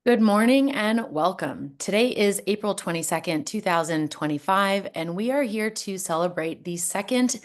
Good morning and welcome. Today is April 22nd, 2025, and we are here to celebrate the second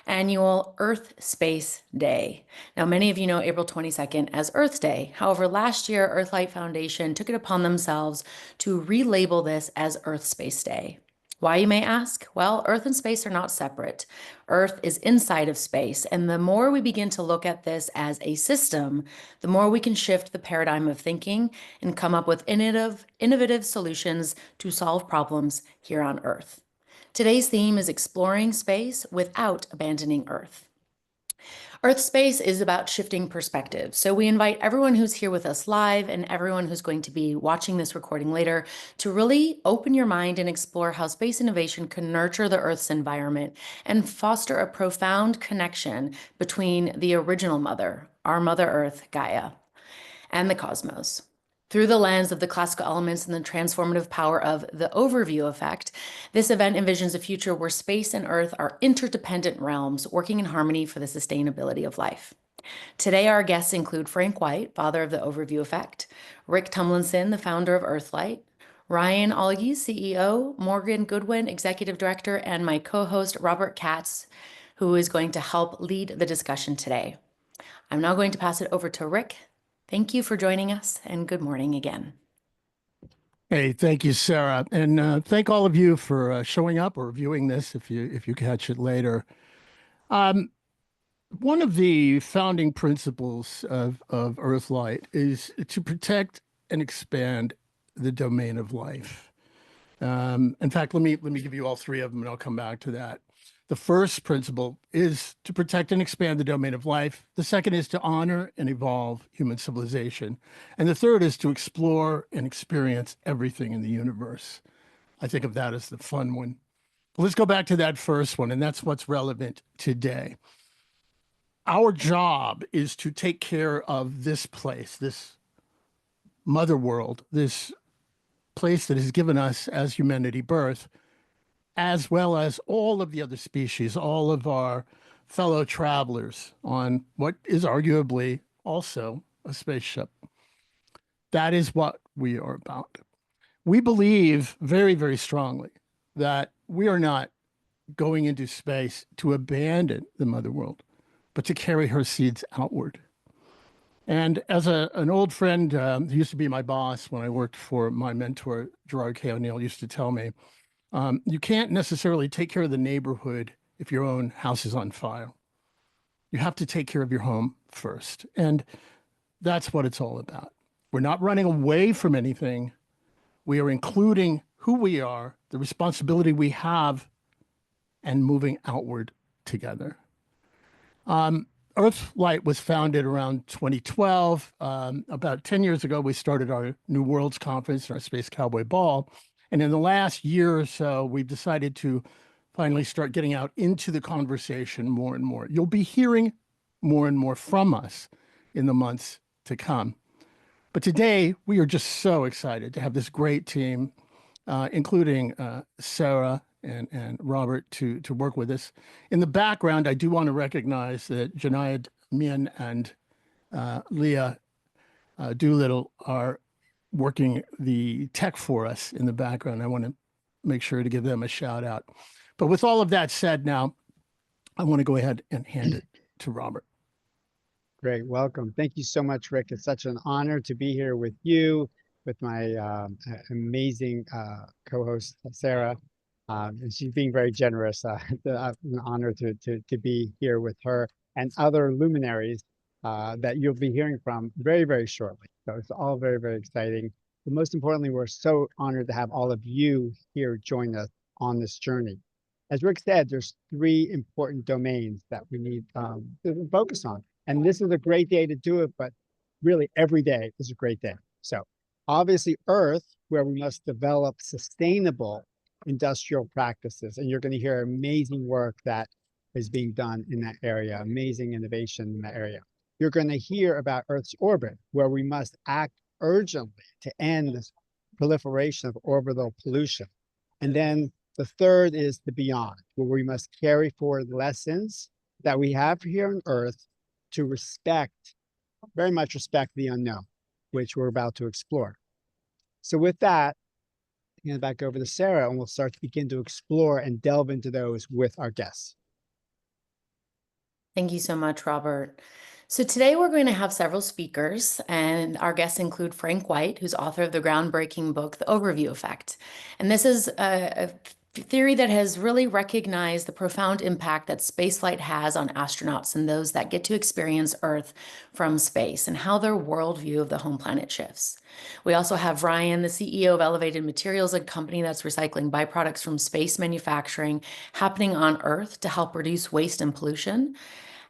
annual EarthSpace Day. Now, many of you know April 22nd as Earth Day. However, last year, EarthLight Foundation took it upon themselves to relabel this as EarthSpace Day. Why, you may ask? Well, Earth and space are not separate. Earth is inside of space, and the more we begin to look at this as a system, the more we can shift the paradigm of thinking and come up with innovative solutions to solve problems here on Earth. Today's theme is exploring space without abandoning Earth. EarthSpace is about shifting perspectives. So we invite everyone who's here with us live and everyone who's going to be watching this recording later to really open your mind and explore how space innovation can nurture the Earth's environment and foster a profound connection between the original mother, our Mother Earth, Gaia, and the cosmos. Through the lens of the classical elements and the transformative power of the overview effect, this event envisions a future where space and Earth are interdependent realms working in harmony for the sustainability of life. Today, our guests include Frank White, father of the overview effect, Rick Tumlinson, the founder of EarthLight, Ryan Olliges, CEO, Morgan Goodwin, executive director, and my co-host, Robert Katz, who is going to help lead the discussion today. I'm now going to pass it over to Rick. Thank you for joining us, and good morning again. Hey, thank you, Sarah, and thank all of you for showing up or viewing this if you catch it later. One of the founding principles of EarthLight is to protect and expand the domain of life. In fact, let me give you all three of them, and I'll come back to that. The first principle is to protect and expand the domain of life. The second is to honor and evolve human civilization. And the third is to explore and experience everything in the universe. I think of that as the fun one. Let's go back to that first one, and that's what's relevant today. Our job is to take care of this place, this mother world, this place that has given us as humanity birth, as well as all of the other species, all of our fellow travelers on what is arguably also a spaceship. That is what we are about. We believe very, very strongly that we are not going into space to abandon the mother world, but to carry her seeds outward. And as an old friend who used to be my boss when I worked for my mentor, Gerard K. O'Neill, used to tell me, you can't necessarily take care of the neighborhood if your own house is on fire. You have to take care of your home first. And that's what it's all about. We're not running away from anything. We are including who we are, the responsibility we have, and moving outward together. EarthLight was founded around 2012. About 10 years ago, we started our New Worlds Conference, our Space Cowboy Ball. And in the last year or so, we've decided to finally start getting out into the conversation more and more. You'll be hearing more and more from us in the months to come. But today, we are just so excited to have this great team, including Sarah and Robert, to work with us. In the background, I do want to recognize that Junaid Min and Leah Doolittle are working the tech for us in the background. I want to make sure to give them a shout out. But with all of that said, now I want to go ahead and hand it to Robert. Great. Welcome. Thank you so much, Rick. It's such an honor to be here with you, with my amazing co-host, Sarah. And she's being very generous. It's an honor to be here with her and other luminaries that you'll be hearing from very, very shortly. So it's all very, very exciting. But most importantly, we're so honored to have all of you here join us on this journey. As Rick said, there's three important domains that we need to focus on. And this is a great day to do it, but really every day is a great day. So obviously Earth, where we must develop sustainable industrial practices. And you're going to hear amazing work that is being done in that area, amazing innovation in that area. You're going to hear about Earth's orbit, where we must act urgently to end this proliferation of orbital pollution. And then the third is the beyond, where we must carry forward lessons that we have here on Earth to respect, very much respect the unknown, which we're about to explore. So with that, hand it back over to Sarah, and we'll start to begin to explore and delve into those with our guests. Thank you so much, Robert. So today we're going to have several speakers, and our guests include Frank White, who's author of the groundbreaking book, The Overview Effect. And this is a theory that has really recognized the profound impact that spaceflight has on astronauts and those that get to experience Earth from space and how their worldview of the home planet shifts. We also have Ryan, the CEO of Elevated Materials, a company that's recycling byproducts from space manufacturing happening on Earth to help reduce waste and pollution.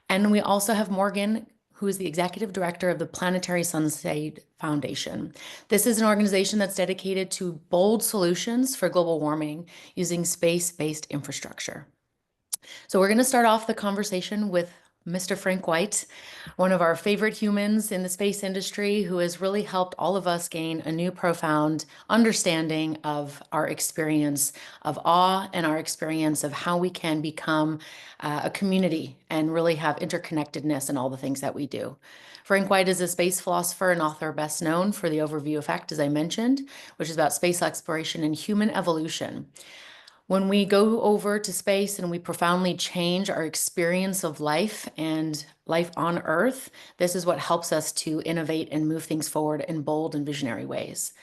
And we also have Morgan, who is the executive director of the Planetary Sunshade Foundation. This is an organization that's dedicated to bold solutions for global warming using space-based infrastructure. So we're going to start off the conversation with Mr. Frank White, one of our favorite humans in the space industry, who has really helped all of us gain a new profound understanding of our experience of awe and our experience of how we can become a community and really have interconnectedness in all the things that we do. Frank White is a space philosopher and author best known for The Overview Effect, as I mentioned, which is about space exploration and human evolution. When we go over to space and we profoundly change our experience of life and life on Earth, this is what helps us to innovate and move things forward in bold and visionary ways.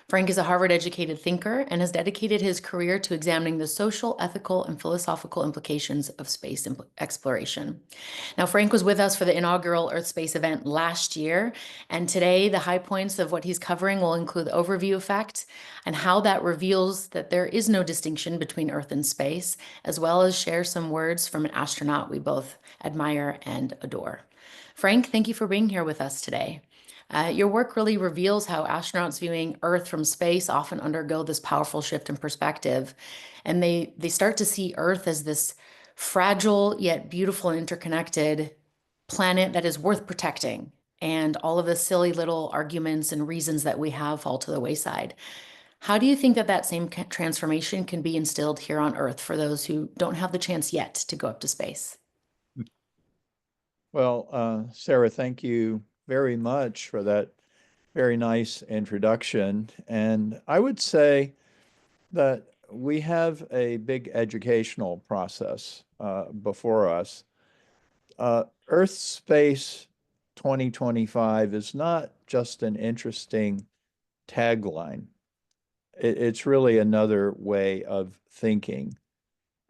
Frank is a Harvard-educated thinker and has dedicated his career to examining the social, ethical, and philosophical implications of space exploration. Now, Frank was with us for the inaugural EarthSpace event last year, and today the high points of what he's covering will include the overview effect and how that reveals that there is no distinction between Earth and space, as well as share some words from an astronaut we both admire and adore. Frank, thank you for being here with us today. Your work really reveals how astronauts viewing Earth from space often undergo this powerful shift in perspective, and they start to see Earth as this fragile yet beautiful and interconnected planet that is worth protecting, and all of the silly little arguments and reasons that we have fall to the wayside. How do you think that that same transformation can be instilled here on Earth for those who don't have the chance yet to go up to space? Well, Sarah, thank you very much for that very nice introduction. And I would say that we have a big educational process before us. EarthSpace 2025 is not just an interesting tagline. It's really another way of thinking.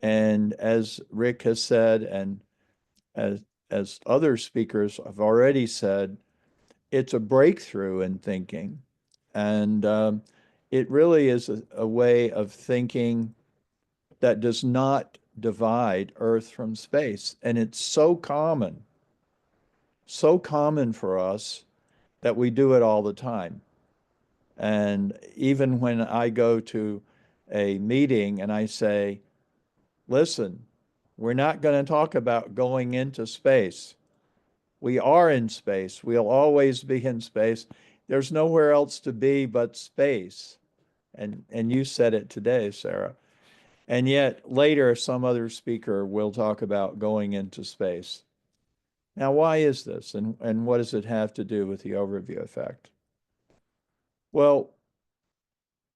And as Rick has said, and as other speakers have already said, it's a breakthrough in thinking. And it really is a way of thinking that does not divide Earth from space. And it's so common for us that we do it all the time. And even when I go to a meeting and I say, listen, we're not going to talk about going into space. We are in space. We'll always be in space. There's nowhere else to be but space. And you said it today, Sarah. And yet later, some other speaker will talk about going into space. Now, why is this? And what does it have to do with the overview effect? Well,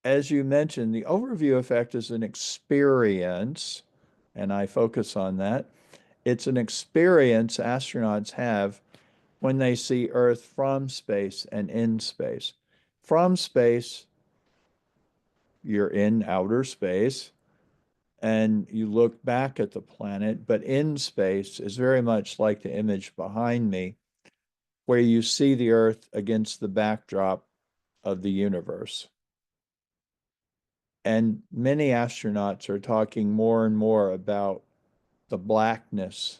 as you mentioned, the overview effect is an experience, and I focus on that. It's an experience astronauts have when they see Earth from space and in space. From space, you're in outer space and you look back at the planet, but in space is very much like the image behind me, where you see the Earth against the backdrop of the universe. And many astronauts are talking more and more about the blackness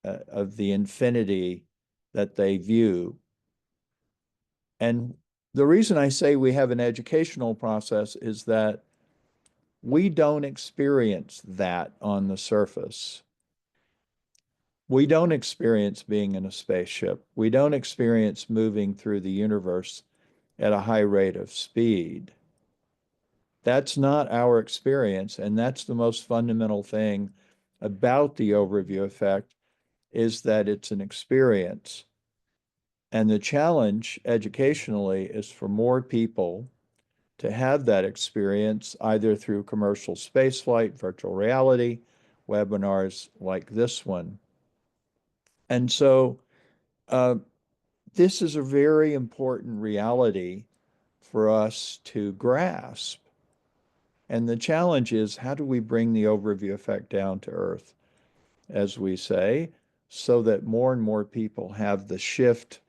of the infinity that they view. And the reason I say we have an educational process is that we don't experience that on the surface. We don't experience being in a spaceship. We don't experience moving through the universe at a high rate of speed. That's not our experience, and that's the most fundamental thing about the overview effect, is that it's an experience. And the challenge educationally is for more people to have that experience either through commercial spaceflight, virtual reality, webinars like this one. And so this is a very important reality for us to grasp. And the challenge is, how do we bring the overview effect down to Earth, as we say, so that more and more people have the shift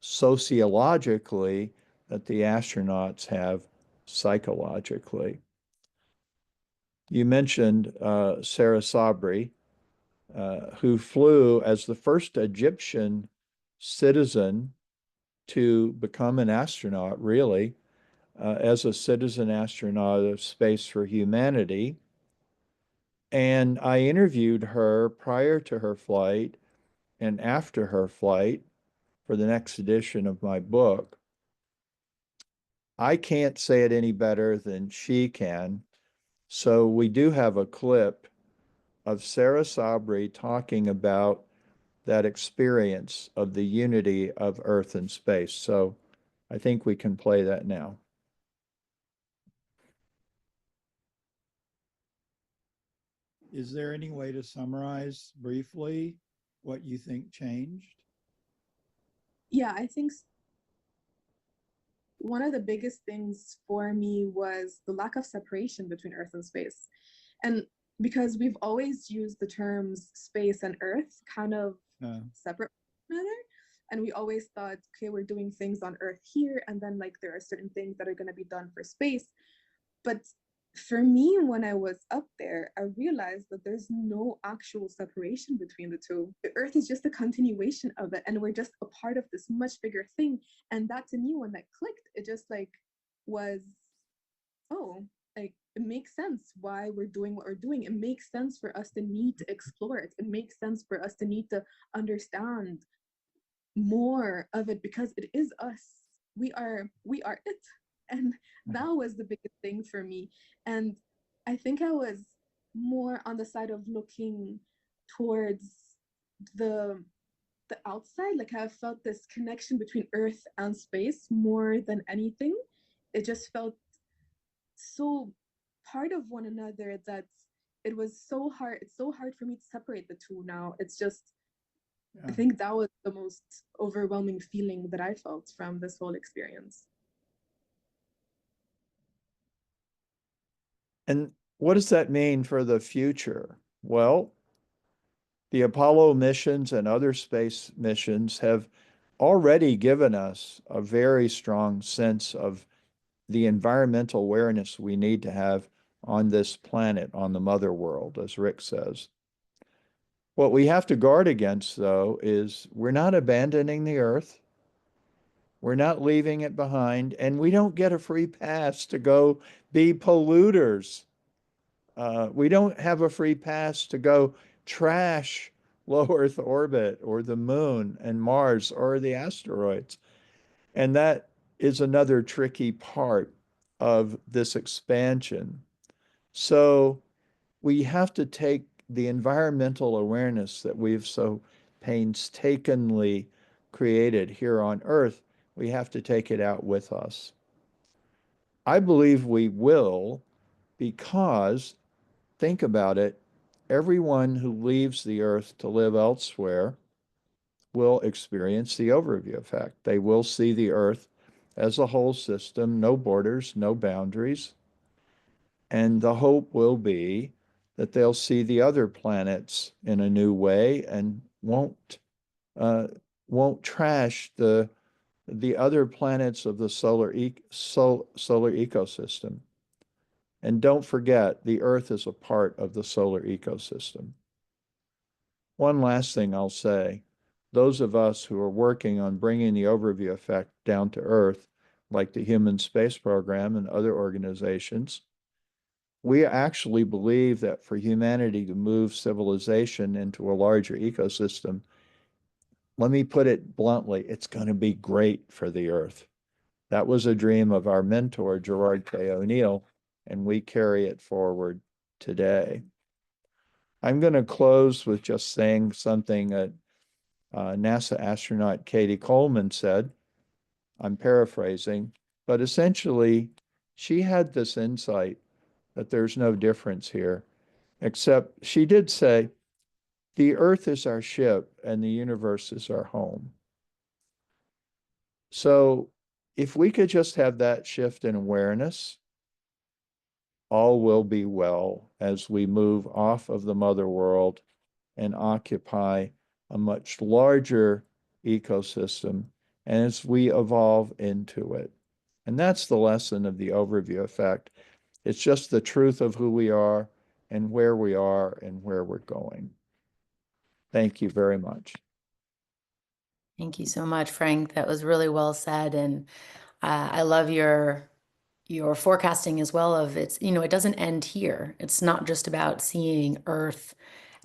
sociologically that the astronauts have psychologically. You mentioned Sarah Sabri, who flew as the first Egyptian citizen to become an astronaut, really, as a citizen astronaut of Space for Humanity. And I interviewed her prior to her flight and after her flight for the next edition of my book. I can't say it any better than she can. So we do have a clip of Sarah Sabri talking about that experience of the unity of Earth and space. So I think we can play that now. Is there any way to summarize briefly what you think changed? Yeah, I think one of the biggest things for me was the lack of separation between Earth and space. And because we've always used the terms space and Earth kind of separate from each other. And we always thought, okay, we're doing things on Earth here, and then like there are certain things that are going to be done for space. But for me, when I was up there, I realized that there's no actual separation between the two. The Earth is just a continuation of it, and we're just a part of this much bigger thing. And that, to me, when that clicked, it just like was, oh, like it makes sense why we're doing what we're doing. It makes sense for us to need to explore it. It makes sense for us to need to understand more of it, because it is us. We are it. And that was the biggest thing for me. And I think I was more on the side of looking towards the outside. Like I felt this connection between Earth and space more than anything. It just felt so part of one another that it was so hard. It's so hard for me to separate the two now. It's just, I think that was the most overwhelming feeling that I felt from this whole experience. And what does that mean for the future? Well, the Apollo missions and other space missions have already given us a very strong sense of the environmental awareness we need to have on this planet, on the mother world, as Rick says. What we have to guard against, though, is we're not abandoning the Earth. We're not leaving it behind, and we don't get a free pass to go be polluters. We don't have a free pass to go trash low Earth orbit or the moon and Mars or the asteroids. And that is another tricky part of this expansion. So we have to take the environmental awareness that we've so painstakingly created here on Earth, we have to take it out with us. I believe we will, because think about it, everyone who leaves the Earth to live elsewhere will experience the overview effect. They will see the Earth as a whole system, no borders, no boundaries. And the hope will be that they'll see the other planets in a new way and won't trash the other planets of the solar ecosystem. And don't forget, the Earth is a part of the solar ecosystem. One last thing I'll say, those of us who are working on bringing the overview effect down to Earth, like the Human Space Program and other organizations, we actually believe that for humanity to move civilization into a larger ecosystem, let me put it bluntly, it's going to be great for the Earth. That was a dream of our mentor, Gerard K. O'Neill, and we carry it forward today. I'm going to close with just saying something that NASA astronaut Katie Coleman said. I'm paraphrasing. But essentially, she had this insight that there's no difference here, except she did say, the Earth is our ship and the universe is our home. So if we could just have that shift in awareness, all will be well as we move off of the mother world and occupy a much larger ecosystem, and as we evolve into it. And that's the lesson of the overview effect. It's just the truth of who we are and where we're going. Thank you very much. Thank you so much, Frank. That was really well said. And I love your forecasting as well of it's, it doesn't end here. It's not just about seeing Earth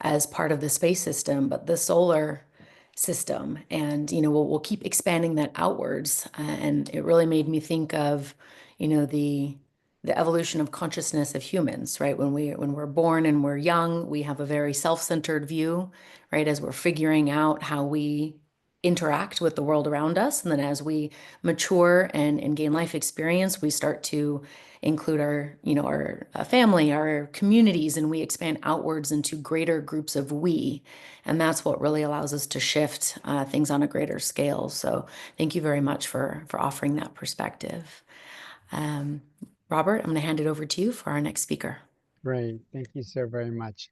as part of the space system, but the solar system. And, we'll keep expanding that outwards. And it really made me think of, the evolution of consciousness of humans, right? When we're born and we're young, we have a very self-centered view, right? As we're figuring out how we interact with the world around us. And then as we mature and gain life experience, we start to include our family, our communities, and we expand outwards into greater groups of we. And that's what really allows us to shift things on a greater scale. So thank you very much for offering that perspective. Robert, I'm going to hand it over to you for our next speaker. Great. Thank you so very much.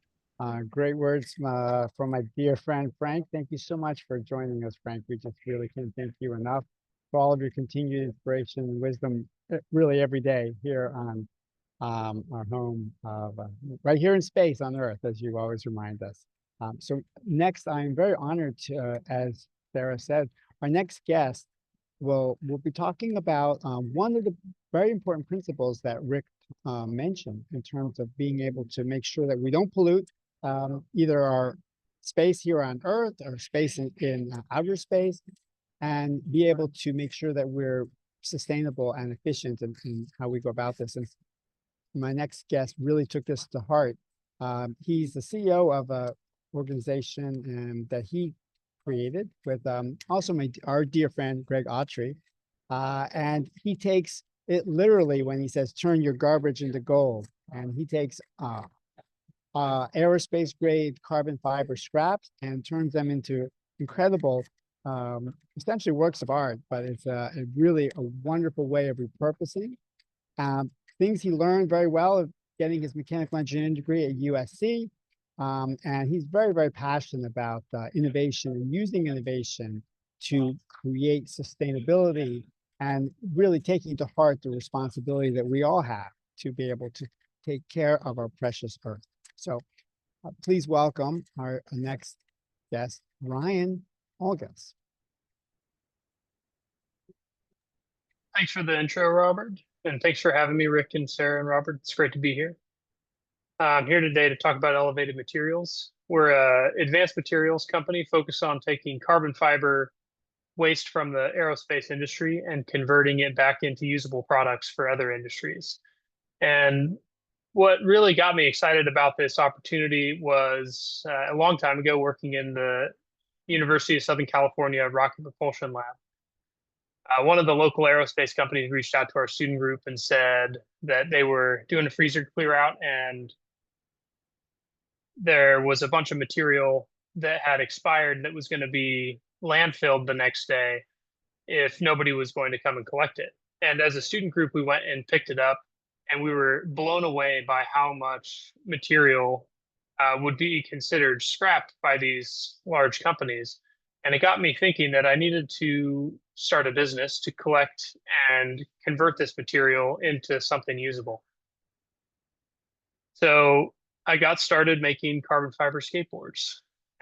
Great words from my dear friend, Frank. Thank you so much for joining us, Frank. We just really can't thank you enough for all of your continued inspiration and wisdom really every day here on our home of, right here in space on Earth, as you always remind us. So next, I'm very honored to, as Sarah said, our next guest we'll be talking about one of the very important principles that Rick mentioned in terms of being able to make sure that we don't pollute either our space here on Earth or space in outer space, and be able to make sure that we're sustainable and efficient in how we go about this. And my next guest really took this to heart. He's the CEO of a organization that he created with also our dear friend Greg Autry, and he takes it literally when he says turn your garbage into gold, and he takes aerospace grade carbon fiber scraps and turns them into incredible essentially works of art, but it's really a wonderful way of repurposing things he learned very well of getting his mechanical engineering degree at USC. And he's very, very passionate about innovation and using innovation to create sustainability and really taking to heart the responsibility that we all have to be able to take care of our precious Earth. So please welcome our next guest, Ryan Olliges. Thanks for the intro, Robert. And thanks for having me, Rick and Sarah and Robert. It's great to be here. I'm here today to talk about elevated materials. We're an advanced materials company focused on taking carbon fiber waste from the aerospace industry and converting it back into usable products for other industries. And what really got me excited about this opportunity was a long time ago working in the University of Southern California Rocket Propulsion Lab. One of the local aerospace companies reached out to our student group and said that they were doing a freezer clear out, and there was a bunch of material that had expired that was going to be landfilled the next day if nobody was going to come and collect it. And as a student group, we went and picked it up, and we were blown away by how much material would be considered scrapped by these large companies. And it got me thinking that I needed to start a business to collect and convert this material into something usable. So I got started making carbon fiber skateboards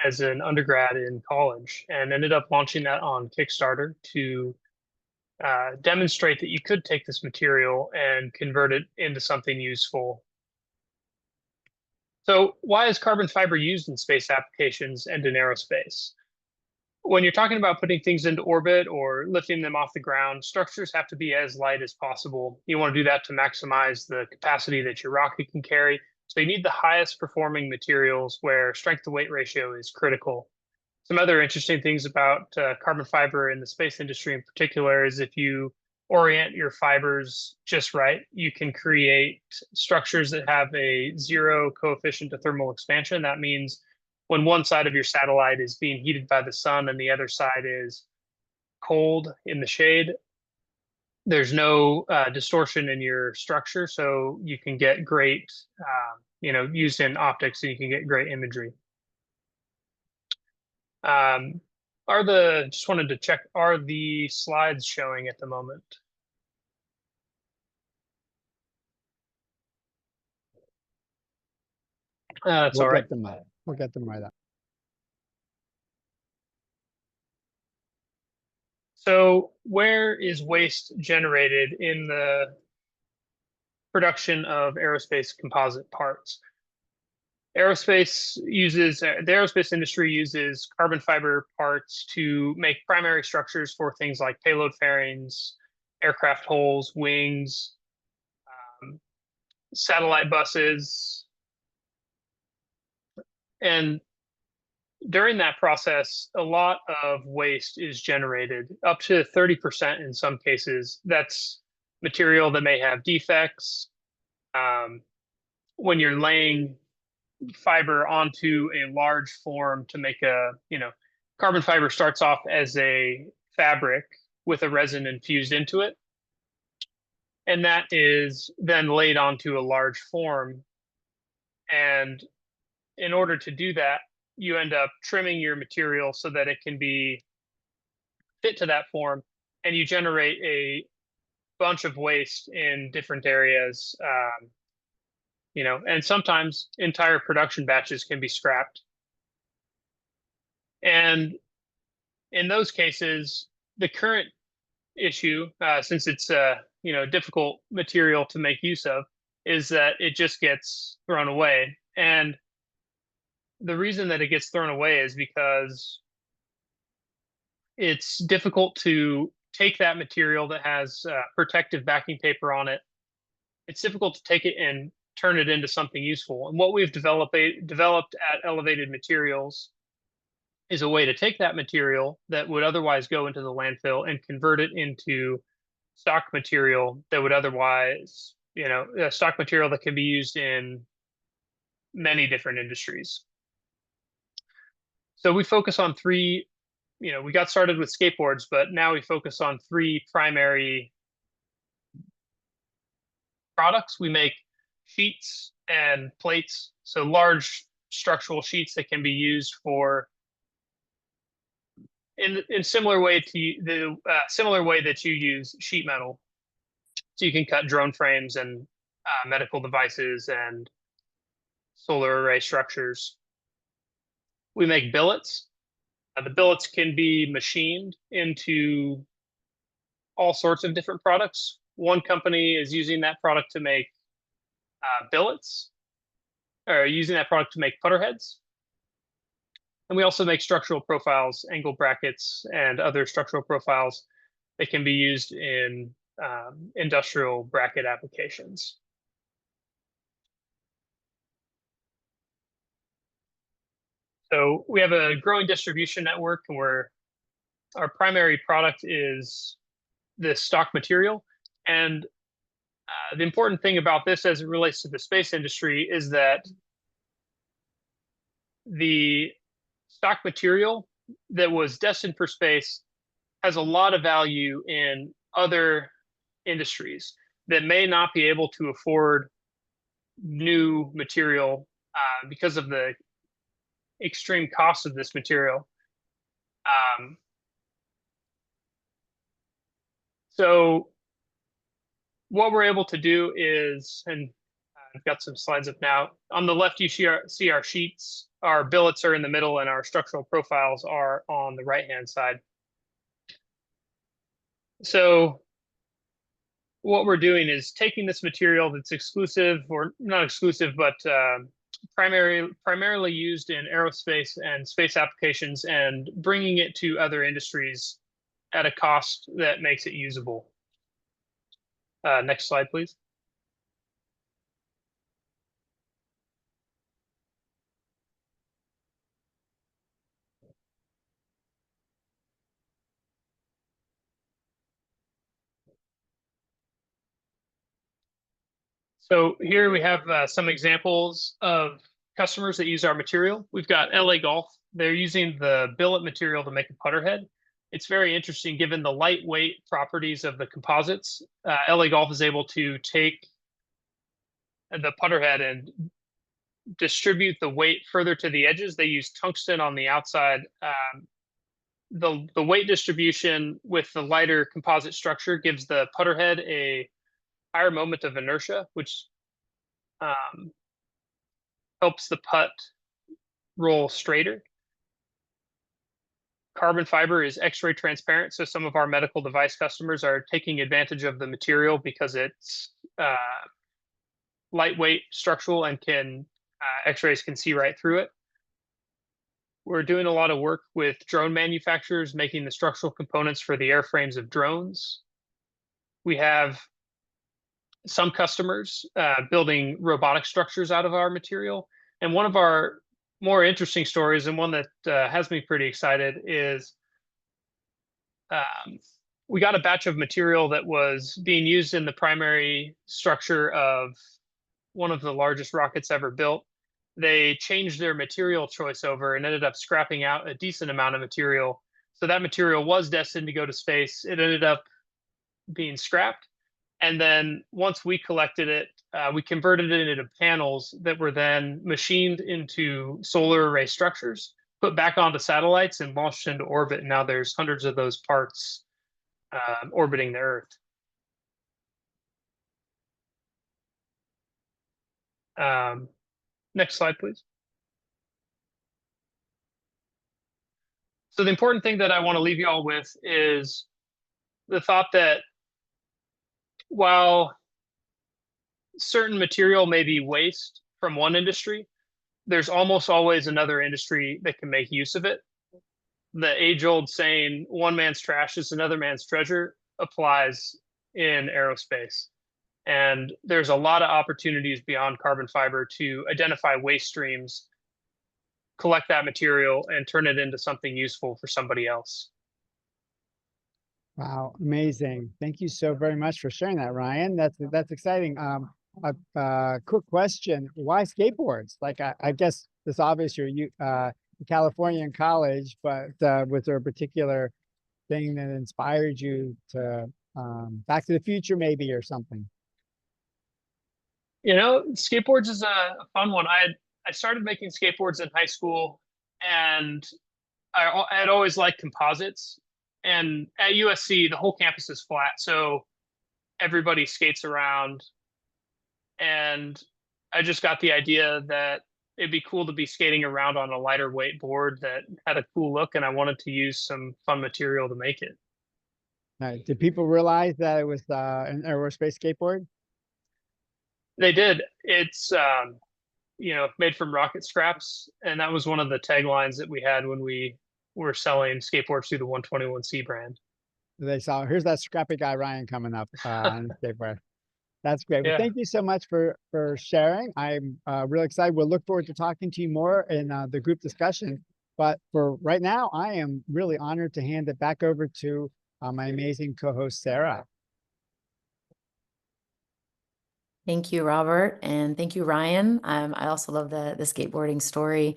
as an undergrad in college, and ended up launching that on Kickstarter to demonstrate that you could take this material and convert it into something useful. So why is carbon fiber used in space applications and in aerospace? When you're talking about putting things into orbit or lifting them off the ground, structures have to be as light as possible. You want to do that to maximize the capacity that your rocket can carry. So you need the highest performing materials where strength to weight ratio is critical. Some other interesting things about carbon fiber in the space industry in particular is if you orient your fibers just right, you can create structures that have a zero coefficient of thermal expansion. That means when one side of your satellite is being heated by the sun and the other side is cold in the shade, there's no distortion in your structure, so you can get great, used in optics, and you can get great imagery. Just wanted to check, are the slides showing at the moment? That's We'll all right. get them up. We'll get them right up. So where is waste generated in the production of aerospace composite parts? The aerospace industry uses carbon fiber parts to make primary structures for things like payload fairings, aircraft hulls, wings, satellite buses. And during that process, a lot of waste is generated, up to 30% in some cases. That's material that may have defects. When you're laying fiber onto a large form to make carbon fiber starts off as a fabric with a resin infused into it. And that is then laid onto a large form. And in order to do that, you end up trimming your material so that it can be fit to that form, and you generate a bunch of waste in different areas. And sometimes entire production batches can be scrapped. And in those cases, the current issue, since it's a difficult material to make use of, is that it just gets thrown away. And the reason that it gets thrown away is because it's difficult to take that material that has protective backing paper on it. It's difficult to take it and turn it into something useful. And what we've developed at Elevated Materials is a way to take that material that would otherwise go into the landfill and convert it into stock material that would otherwise, stock material that can be used in many different industries. So we focus on three, we got started with skateboards, but now we focus on three primary products. We make sheets and plates, so large structural sheets that can be used for in similar way to the similar way that you use sheet metal. So you can cut drone frames and medical devices and solar array structures. We make billets. The billets can be machined into all sorts of different products. One company is using that product to make billets, or using that product to make putter heads. And we also make structural profiles, angle brackets, and other structural profiles that can be used in industrial bracket applications. So we have a growing distribution network where our primary product is this stock material. And the important thing about this as it relates to the space industry is that the stock material that was destined for space has a lot of value in other industries that may not be able to afford new material because of the extreme cost of this material. So what we're able to do is, and I've got some slides up now. On the left, you see our sheets. Our billets are in the middle, and our structural profiles are on the right-hand side. So what we're doing is taking this material that's exclusive, or not exclusive, but primarily used in aerospace and space applications, and bringing it to other industries at a cost that makes it usable. Next slide, please. So here we have some examples of customers that use our material. We've got LA Golf. They're using the billet material to make a putter head. It's very interesting given the lightweight properties of the composites. LA Golf is able to take the putter head and distribute the weight further to the edges. They use tungsten on the outside. The weight distribution with the lighter composite structure gives the putter head a higher moment of inertia, which helps the putt roll straighter. Carbon fiber is X-ray transparent, so some of our medical device customers are taking advantage of the material because it's lightweight, structural, and X-rays can see right through it. We're doing a lot of work with drone manufacturers, making the structural components for the airframes of drones. We have some customers building robotic structures out of our material. And one of our more interesting stories, and one that has me pretty excited, is we got a batch of material that was being used in the primary structure of one of the largest rockets ever built. They changed their material choice over and ended up scrapping out a decent amount of material. So that material was destined to go to space. It ended up being scrapped. And then once we collected it, we converted it into panels that were then machined into solar array structures, put back onto satellites, and launched into orbit. And now there's hundreds of those parts orbiting the Earth. Next slide, please. So the important thing that I want to leave you all with is the thought that while certain material may be waste from one industry, there's almost always another industry that can make use of it. The age-old saying, one man's trash is another man's treasure, applies in aerospace. And there's a lot of opportunities beyond carbon fiber to identify waste streams, collect that material, and turn it into something useful for somebody else. Wow, amazing. Thank you so very much for sharing that, Ryan. That's exciting. Quick question. Why skateboards? Like, I guess it's obvious you're California in college, but was there a particular thing that inspired you to Back to the Future maybe, or something? You know, skateboards is a fun one. I started making skateboards in high school, and I had always liked composites. And at USC, the whole campus is flat, so everybody skates around. And I just got the idea that it'd be cool to be skating around on a lighter weight board that had a cool look, and I wanted to use some fun material to make it. Did people realize that it was an aerospace skateboard? They did. It's made from rocket scraps, and that was one of the taglines that we had when we were selling skateboards through the 121C brand. They saw, here's that scrappy guy Ryan coming up on the skateboard. That's great. Yeah. Well, thank you so much for sharing. I'm really excited. We'll look forward to talking to you more in the group discussion. But for right now, I am really honored to hand it back over to my amazing co-host, Sarah. Thank you, Robert, and thank you, Ryan. I also love the skateboarding story,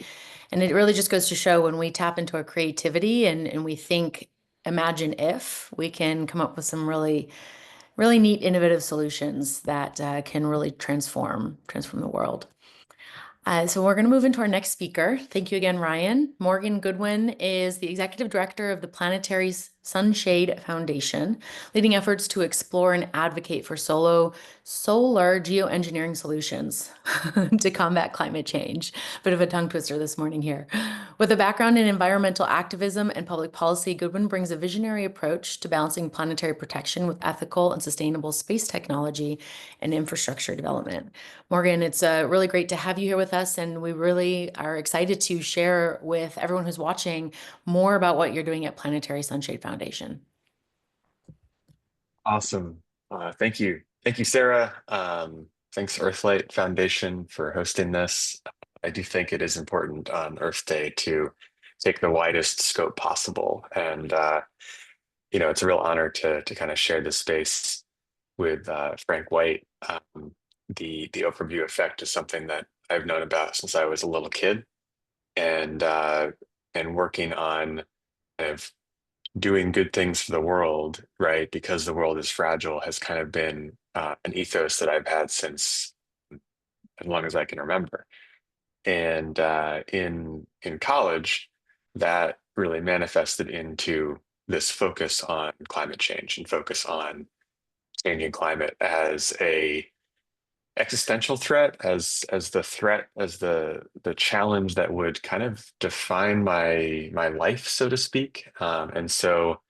and it really just goes to show when we tap into our creativity and we think, imagine if, we can come up with some really neat, innovative solutions that can really transform the world. So we're going to move into our next speaker. Thank you again, Ryan. Morgan Goodwin is the Executive Director of the Planetary Sunshade Foundation, leading efforts to explore and advocate for solar geoengineering solutions to combat climate change. Bit of a tongue twister this morning here. With a background in environmental activism and public policy, Goodwin brings a visionary approach to balancing planetary protection with ethical and sustainable space technology and infrastructure development. Morgan, it's really great to have you here with us, and we really are excited to share with everyone who's watching more about what you're doing at Planetary Sunshade Foundation. Awesome. Thank you. Thank you, Sarah. Thanks, EarthLight Foundation, for hosting this. I do think it is important on Earth Day to take the widest scope possible. And, it's a real honor to kind of share this space with Frank White. the overview effect is something that I've known about since I was a little kid, and working on kind of doing good things for the world, right? Because the world is fragile has kind of been an ethos that I've had since as long as I can remember. And in college, that really manifested into this focus on climate change and focus on changing climate as a existential threat, as the threat, as the challenge that would kind of define my life, so to speak. And so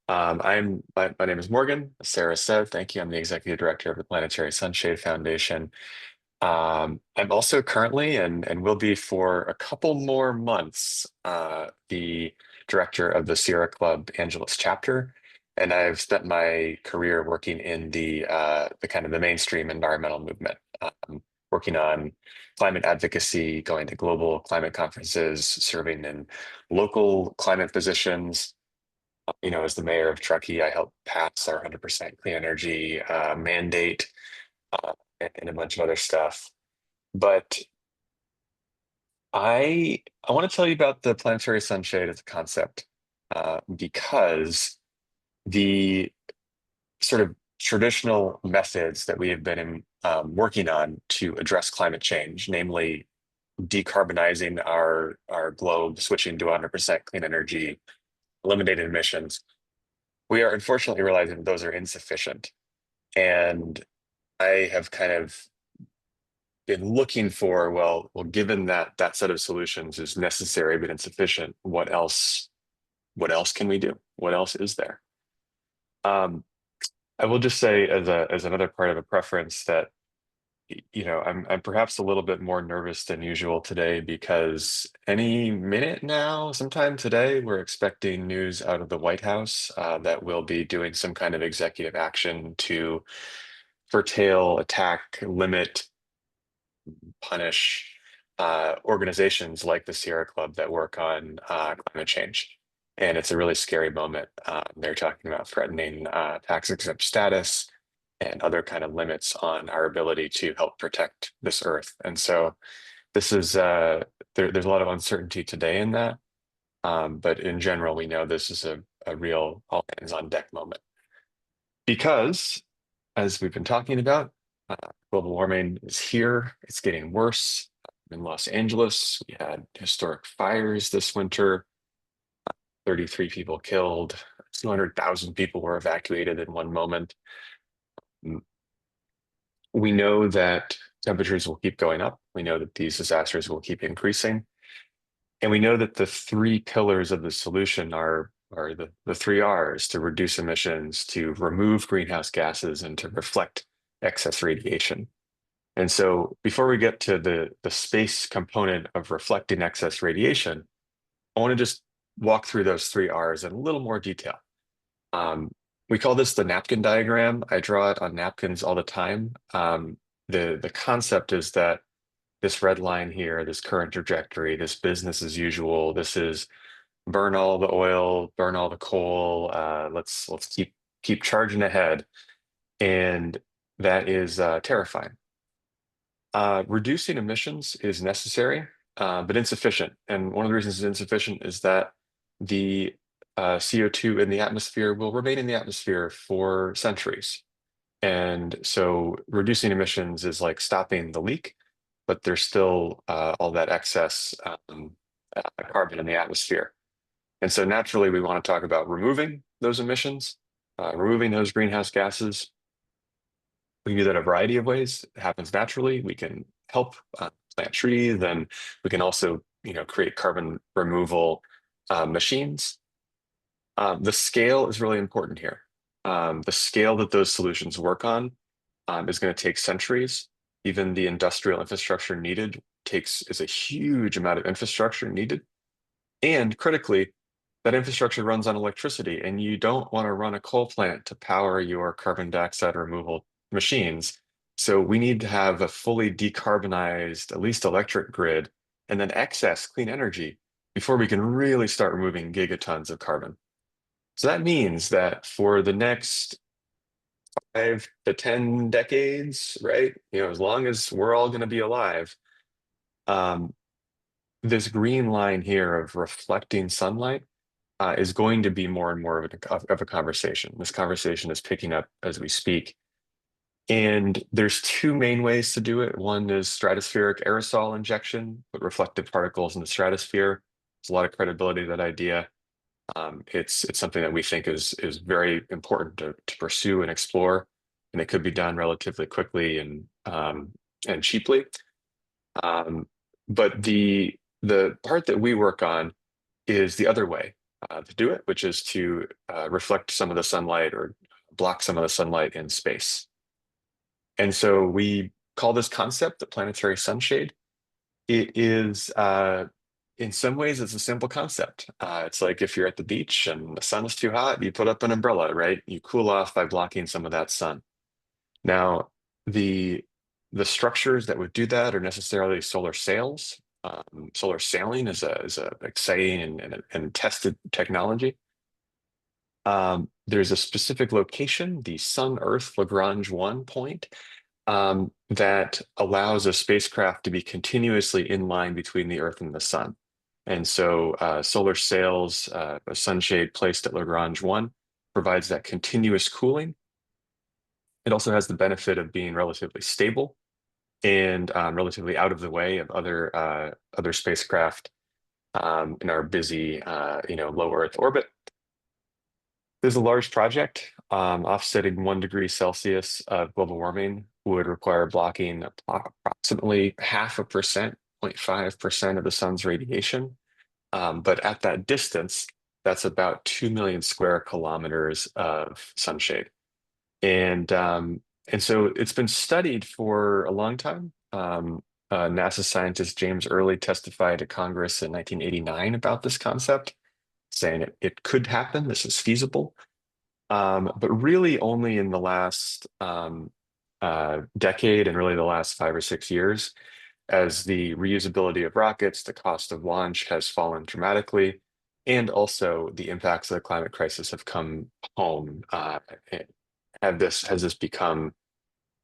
my name is Morgan, as Sarah said. Thank you. I'm the executive director of the Planetary Sunshade Foundation. I'm also currently and will be for a couple more months the director of the Sierra Club Angeles chapter, and I've spent my career working in the kind of the mainstream environmental movement, working on climate advocacy, going to global climate conferences, serving in local climate positions. You know, as the mayor of Truckee, I helped pass our 100% clean energy mandate and a bunch of other stuff. But I want to tell you about the planetary sunshade as a concept because the sort of traditional methods that we have been working on to address climate change, namely decarbonizing our globe, switching to 100% clean energy, eliminating emissions, we are unfortunately realizing those are insufficient. And I have kind of been looking for, well, given that that set of solutions is necessary but insufficient, what else can we do? What else is there? I will just say as another part of a preference that, you know, I'm perhaps a little bit more nervous than usual today because any minute now, sometime today, we're expecting news out of the White House that we'll be doing some kind of executive action to curtail, attack, limit, punish organizations like the Sierra Club that work on climate change. And it's a really scary moment. They're talking about threatening tax exempt status and other kind of limits on our ability to help protect this earth. And so this is, there's a lot of uncertainty today in that. But in general, we know this is a real all hands on deck moment. Because, as we've been talking about, global warming is here. It's getting worse. In Los Angeles, we had historic fires this winter, 33 people killed, 200,000 people were evacuated in one moment. We know that temperatures will keep going up. We know that these disasters will keep increasing. And we know that the three pillars of the solution are the three R's: to reduce emissions, to remove greenhouse gases, and to reflect excess radiation. And so before we get to the space component of reflecting excess radiation, I want to just walk through those three R's in a little more detail. We call this the napkin diagram. I draw it on napkins all the time. The concept is that this red line here, this current trajectory, this business as usual, this is burn all the oil, burn all the coal, let's keep charging ahead. And that is terrifying. Reducing emissions is necessary, but insufficient. And one of the reasons it's insufficient is that the CO2 in the atmosphere will remain in the atmosphere for centuries. And so reducing emissions is like stopping the leak, but there's still all that excess carbon in the atmosphere. And so naturally, we want to talk about removing those emissions, removing those greenhouse gases. We can do that a variety of ways. It happens naturally. We can help plant trees, and we can also, create carbon removal machines. The scale is really important here. The scale that those solutions work on is going to take centuries. Even the industrial infrastructure needed is a huge amount of infrastructure needed. And critically, that infrastructure runs on electricity, and you don't want to run a coal plant to power your carbon dioxide removal machines. So we need to have a fully decarbonized, at least electric grid, and then excess clean energy before we can really start removing gigatons of carbon. So that means that for the next 5 to 10 decades, right? As long as we're all going to be alive, this green line here of reflecting sunlight is going to be more and more of a conversation. This conversation is picking up as we speak. And there's two main ways to do it. One is stratospheric aerosol injection, put reflective particles in the stratosphere. There's a lot of credibility to that idea. It's something that we think is very important to pursue and explore, and it could be done relatively quickly and cheaply. But the part that we work on is the other way to do it, which is to reflect some of the sunlight or block some of the sunlight in space. And so we call this concept the planetary sunshade. It is, in some ways, it's a simple concept. It's like if you're at the beach and the sun is too hot, you put up an umbrella, right? You cool off by blocking some of that sun. Now, the structures that would do that are necessarily solar sails. Solar sailing is a exciting and tested technology. There's a specific location, the Sun-Earth Lagrange 1 point, that allows a spacecraft to be continuously in line between the Earth and the Sun. And so solar sails, a sunshade placed at Lagrange 1, provides that continuous cooling. It also has the benefit of being relatively stable and relatively out of the way of other spacecraft in our busy, low Earth orbit. There's a large project. Offsetting 1 degree Celsius of global warming would require blocking approximately 0.5%, 0.5% of the sun's radiation. But at that distance, that's about 2 million square kilometers of sunshade. And so it's been studied for a long time. NASA scientist James Early testified to Congress in 1989 about this concept, saying it could happen, this is feasible. But really only in the last decade and really the last 5 or 6 years, as the reusability of rockets, the cost of launch has fallen dramatically, and also the impacts of the climate crisis have come home. Has this become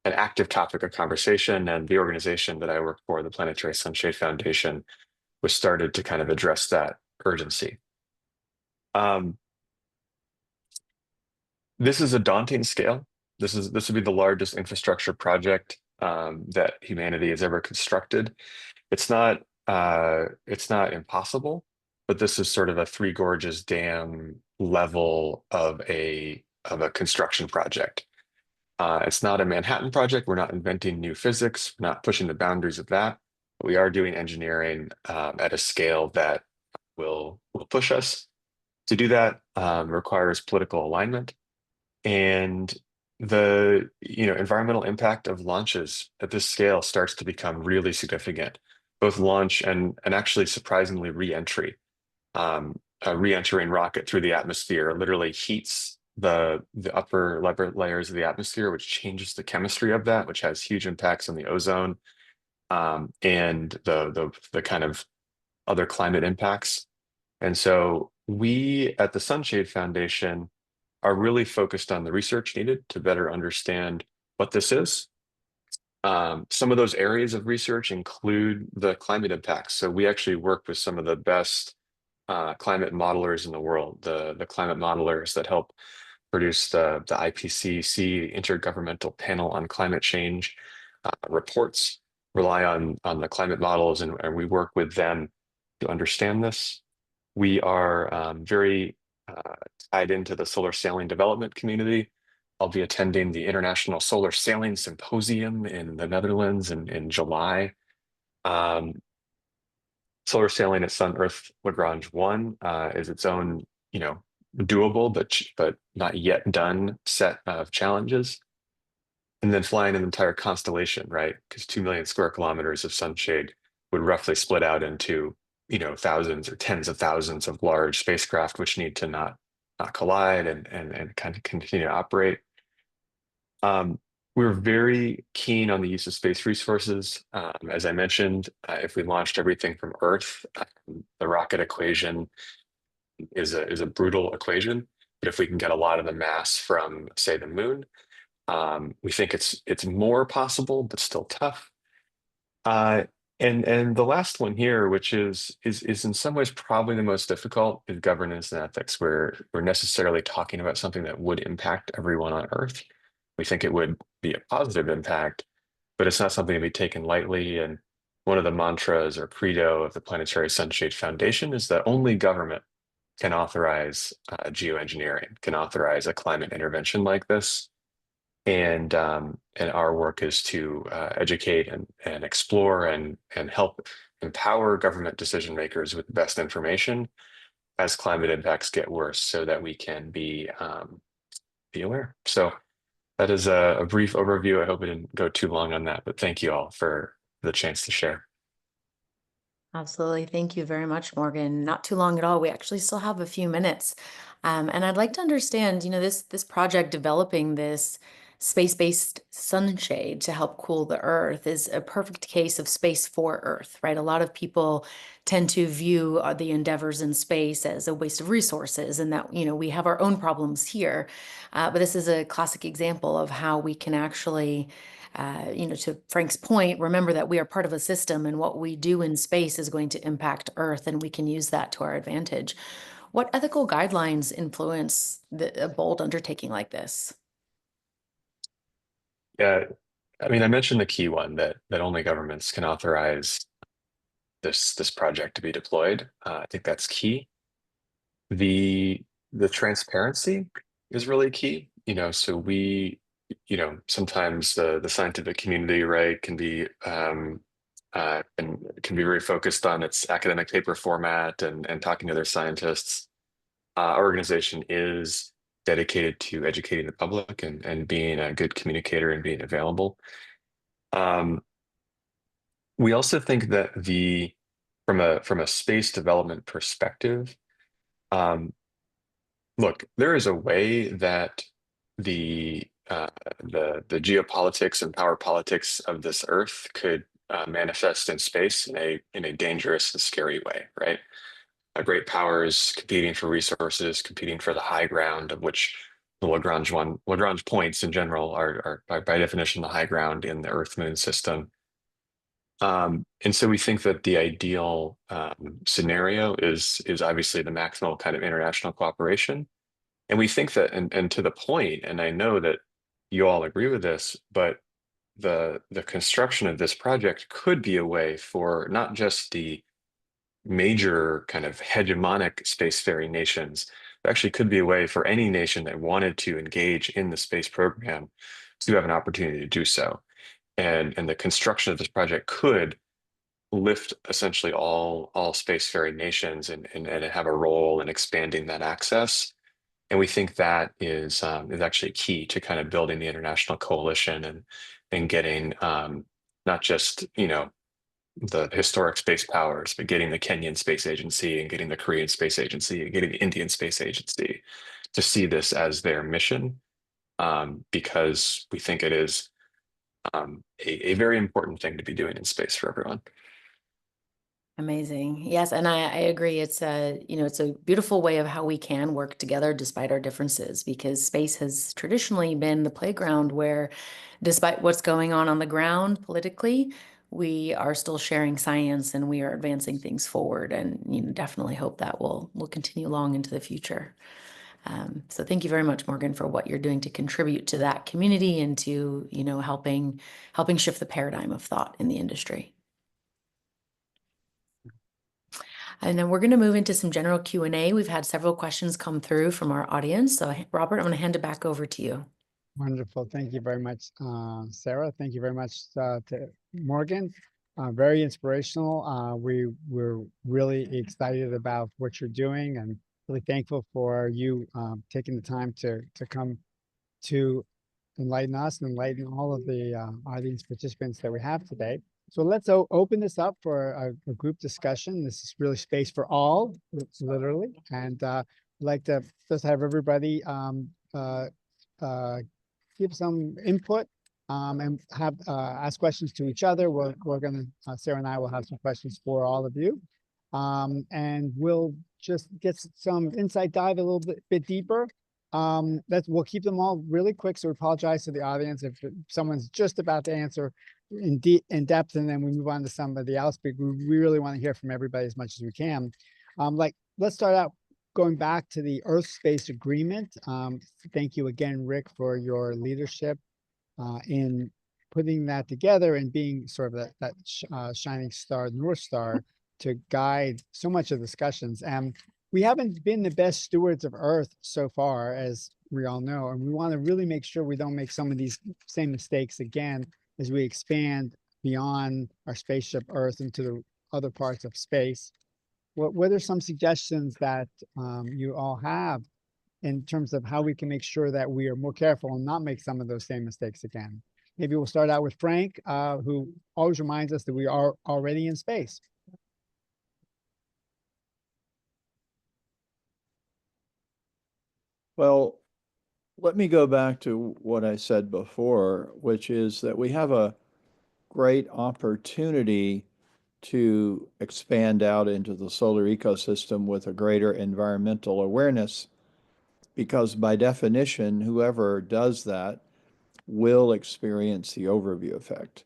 an active topic of conversation, and the organization that I work for, the Planetary Sunshade Foundation, was started to kind of address that urgency. This is a daunting scale. This would be the largest infrastructure project that humanity has ever constructed. It's not impossible, but this is sort of a Three Gorges Dam level of a construction project. It's not a Manhattan project. We're not inventing new physics. We're not pushing the boundaries of that. But we are doing engineering at a scale that will push us. To do that requires political alignment. And the environmental impact of launches at this scale starts to become really significant, both launch and actually surprisingly re-entry. A re-entering rocket through the atmosphere literally heats the upper layers of the atmosphere, which changes the chemistry of that, which has huge impacts on the ozone and the kind of other climate impacts. And so we at the Sunshade Foundation are really focused on the research needed to better understand what this is. Some of those areas of research include the climate impacts. So we actually work with some of the best climate modelers in the world, the climate modelers that help produce the IPCC, Intergovernmental Panel on Climate Change reports, rely on the climate models, and we work with them to understand this. We are very tied into the solar sailing development community. I'll be attending the International Solar Sailing Symposium in the Netherlands in July. Solar sailing at Sun-Earth Lagrange 1 is its own, doable but not yet done set of challenges. And then flying an entire constellation, right? Because 2 million square kilometers of sunshade would roughly split out into thousands or tens of thousands of large spacecraft, which need to not collide and kind of continue to operate. We're very keen on the use of space resources. As I mentioned, if we launched everything from Earth, the rocket equation is a brutal equation. But if we can get a lot of the mass from, say, the moon, We think it's more possible, but still tough. And the last one here, which is in some ways probably the most difficult, is governance and ethics, where we're necessarily talking about something that would impact everyone on Earth. We think it would be a positive impact, but it's not something to be taken lightly. And one of the mantras or credo of the Planetary Sunshade Foundation is that only government can authorize geoengineering, can authorize a climate intervention like this. And our work is to educate and explore and help empower government decision makers with the best information as climate impacts get worse, so that we can be aware. So that is a brief overview. I hope I didn't go too long on that, but thank you all for the chance to share. Absolutely. Thank you very much, Morgan. Not too long at all. We actually still have a few minutes. And I'd like to understand, this project developing this space-based sunshade to help cool the Earth is a perfect case of space for Earth, right? A lot of people tend to view the endeavors in space as a waste of resources and that, we have our own problems here. But this is a classic example of how we can actually to Frank's point, remember that we are part of a system and what we do in space is going to impact Earth, and we can use that to our advantage. What ethical guidelines influence a bold undertaking like this? Yeah, I mean, I mentioned the key one that only governments can authorize this project to be deployed. I think that's key. The transparency is really key. So we, sometimes the scientific community, right, can be very focused on its academic paper format and talking to their scientists. Our organization is dedicated to educating the public and being a good communicator and being available. We also think that from a space development perspective, look, there is a way that the geopolitics and power politics of this Earth could manifest in space in a dangerous and scary way, right? Great powers competing for resources, competing for the high ground, of which the Lagrange points in general are by definition the high ground in the Earth-Moon system. And so we think that the ideal scenario is obviously the maximal kind of international cooperation. And we think that, and to the point, and I know that you all agree with this, but the construction of this project could be a way for not just the major kind of hegemonic spacefaring nations, but actually could be a way for any nation that wanted to engage in the space program to have an opportunity to do so. And the construction of this project could lift essentially all spacefaring nations and have a role in expanding that access. And we think that is actually key to kind of building the international coalition and getting not just the historic space powers, but getting the Kenyan Space Agency and getting the Korean Space Agency and getting the Indian Space Agency to see this as their mission, because we think it is a very important thing to be doing in space for everyone. Amazing. Yes, and I agree. It's it's a beautiful way of how we can work together despite our differences, because space has traditionally been the playground where, despite what's going on the ground politically, we are still sharing science and we are advancing things forward. And definitely hope that will continue long into the future. So thank you very much, Morgan, for what you're doing to contribute to that community and to helping shift the paradigm of thought in the industry. And then we're going to move into some general Q&A. We've had several questions come through from our audience. So Robert, I'm going to hand it back over to you. Wonderful. Thank you very much, Sarah. Thank you very much to Morgan. Very inspirational. We're really excited about what you're doing and really thankful for you taking the time to come to enlighten us and enlighten all of the audience participants that we have today. So let's open this up for a group discussion. This is really space for all, literally. And I'd like to just have everybody give some input and have ask questions to each other. We're going to, Sarah and I will have some questions for all of you. And we'll just get some insight, dive a little bit deeper we'll keep them all really quick. So we apologize to the audience if someone's just about to answer in depth, and then we move on to somebody else. But we really want to hear from everybody as much as we can. Let's start out going back to the EarthSpace agreement. Thank you again, Rick, for your leadership in putting that together and being sort of that shining star, North Star, to guide so much of the discussions. And we haven't been the best stewards of Earth so far, as we all know, and we want to really make sure we don't make some of these same mistakes again as we expand beyond our spaceship Earth into the other parts of space. What are some suggestions that you all have in terms of how we can make sure that we are more careful and not make some of those same mistakes again? Maybe we'll start out with Frank, who always reminds us that we are already in space. Well, let me go back to what I said before, which is that we have a great opportunity to expand out into the solar ecosystem with a greater environmental awareness, because by definition, whoever does that will experience the overview effect.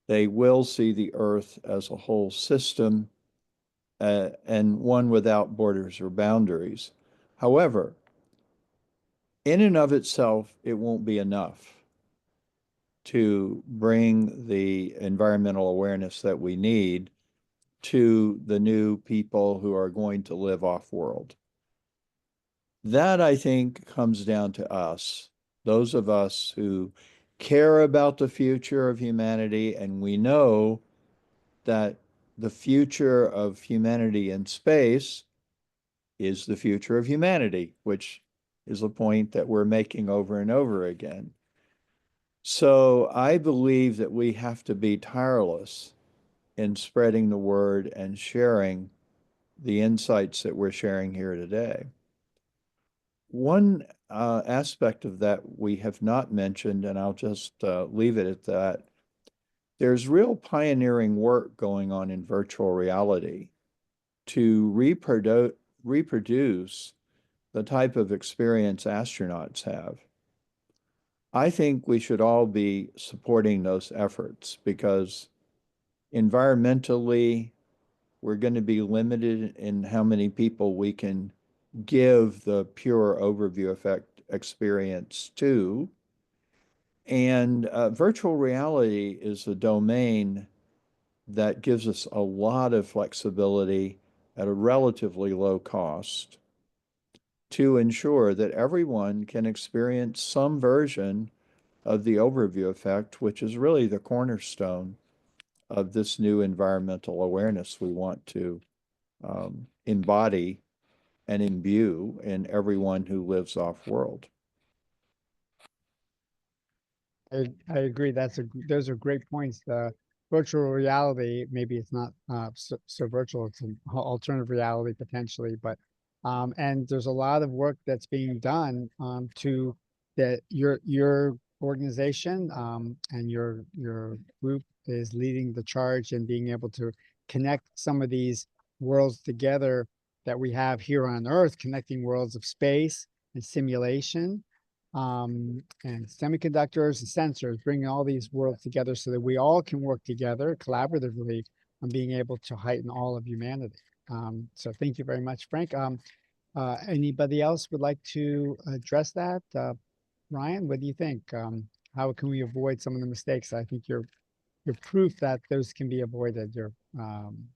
They will see the Earth as a whole system and one without borders or boundaries. However, in and of itself, it won't be enough to bring the environmental awareness that we need to the new people who are going to live off-world. That, I think, comes down to us, those of us who care about the future of humanity, and we know that the future of humanity in space is the future of humanity, which is a point that we're making over and over again. So I believe that we have to be tireless in spreading the word and sharing the insights that we're sharing here today. One aspect of that we have not mentioned, and I'll just leave it at that, there's real pioneering work going on in virtual reality to reproduce the type of experience astronauts have. I think we should all be supporting those efforts, because environmentally, we're going to be limited in how many people we can give the pure overview effect experience to. And virtual reality is a domain that gives us a lot of flexibility at a relatively low cost to ensure that everyone can experience some version of the overview effect, which is really the cornerstone of this new environmental awareness we want to embody and imbue in everyone who lives off-world. I agree. Those are great points. The virtual reality, maybe it's not so virtual, it's an alternative reality potentially, but and there's a lot of work that's being done to that your organization and your group is leading the charge in being able to connect some of these worlds together that we have here on Earth, connecting worlds of space and simulation and semiconductors and sensors, bringing all these worlds together so that we all can work together collaboratively on being able to heighten all of humanity. So thank you very much, Frank. Anybody else would like to address that? Ryan, what do you think? How can we avoid some of the mistakes? I think you're proof that those can be avoided, some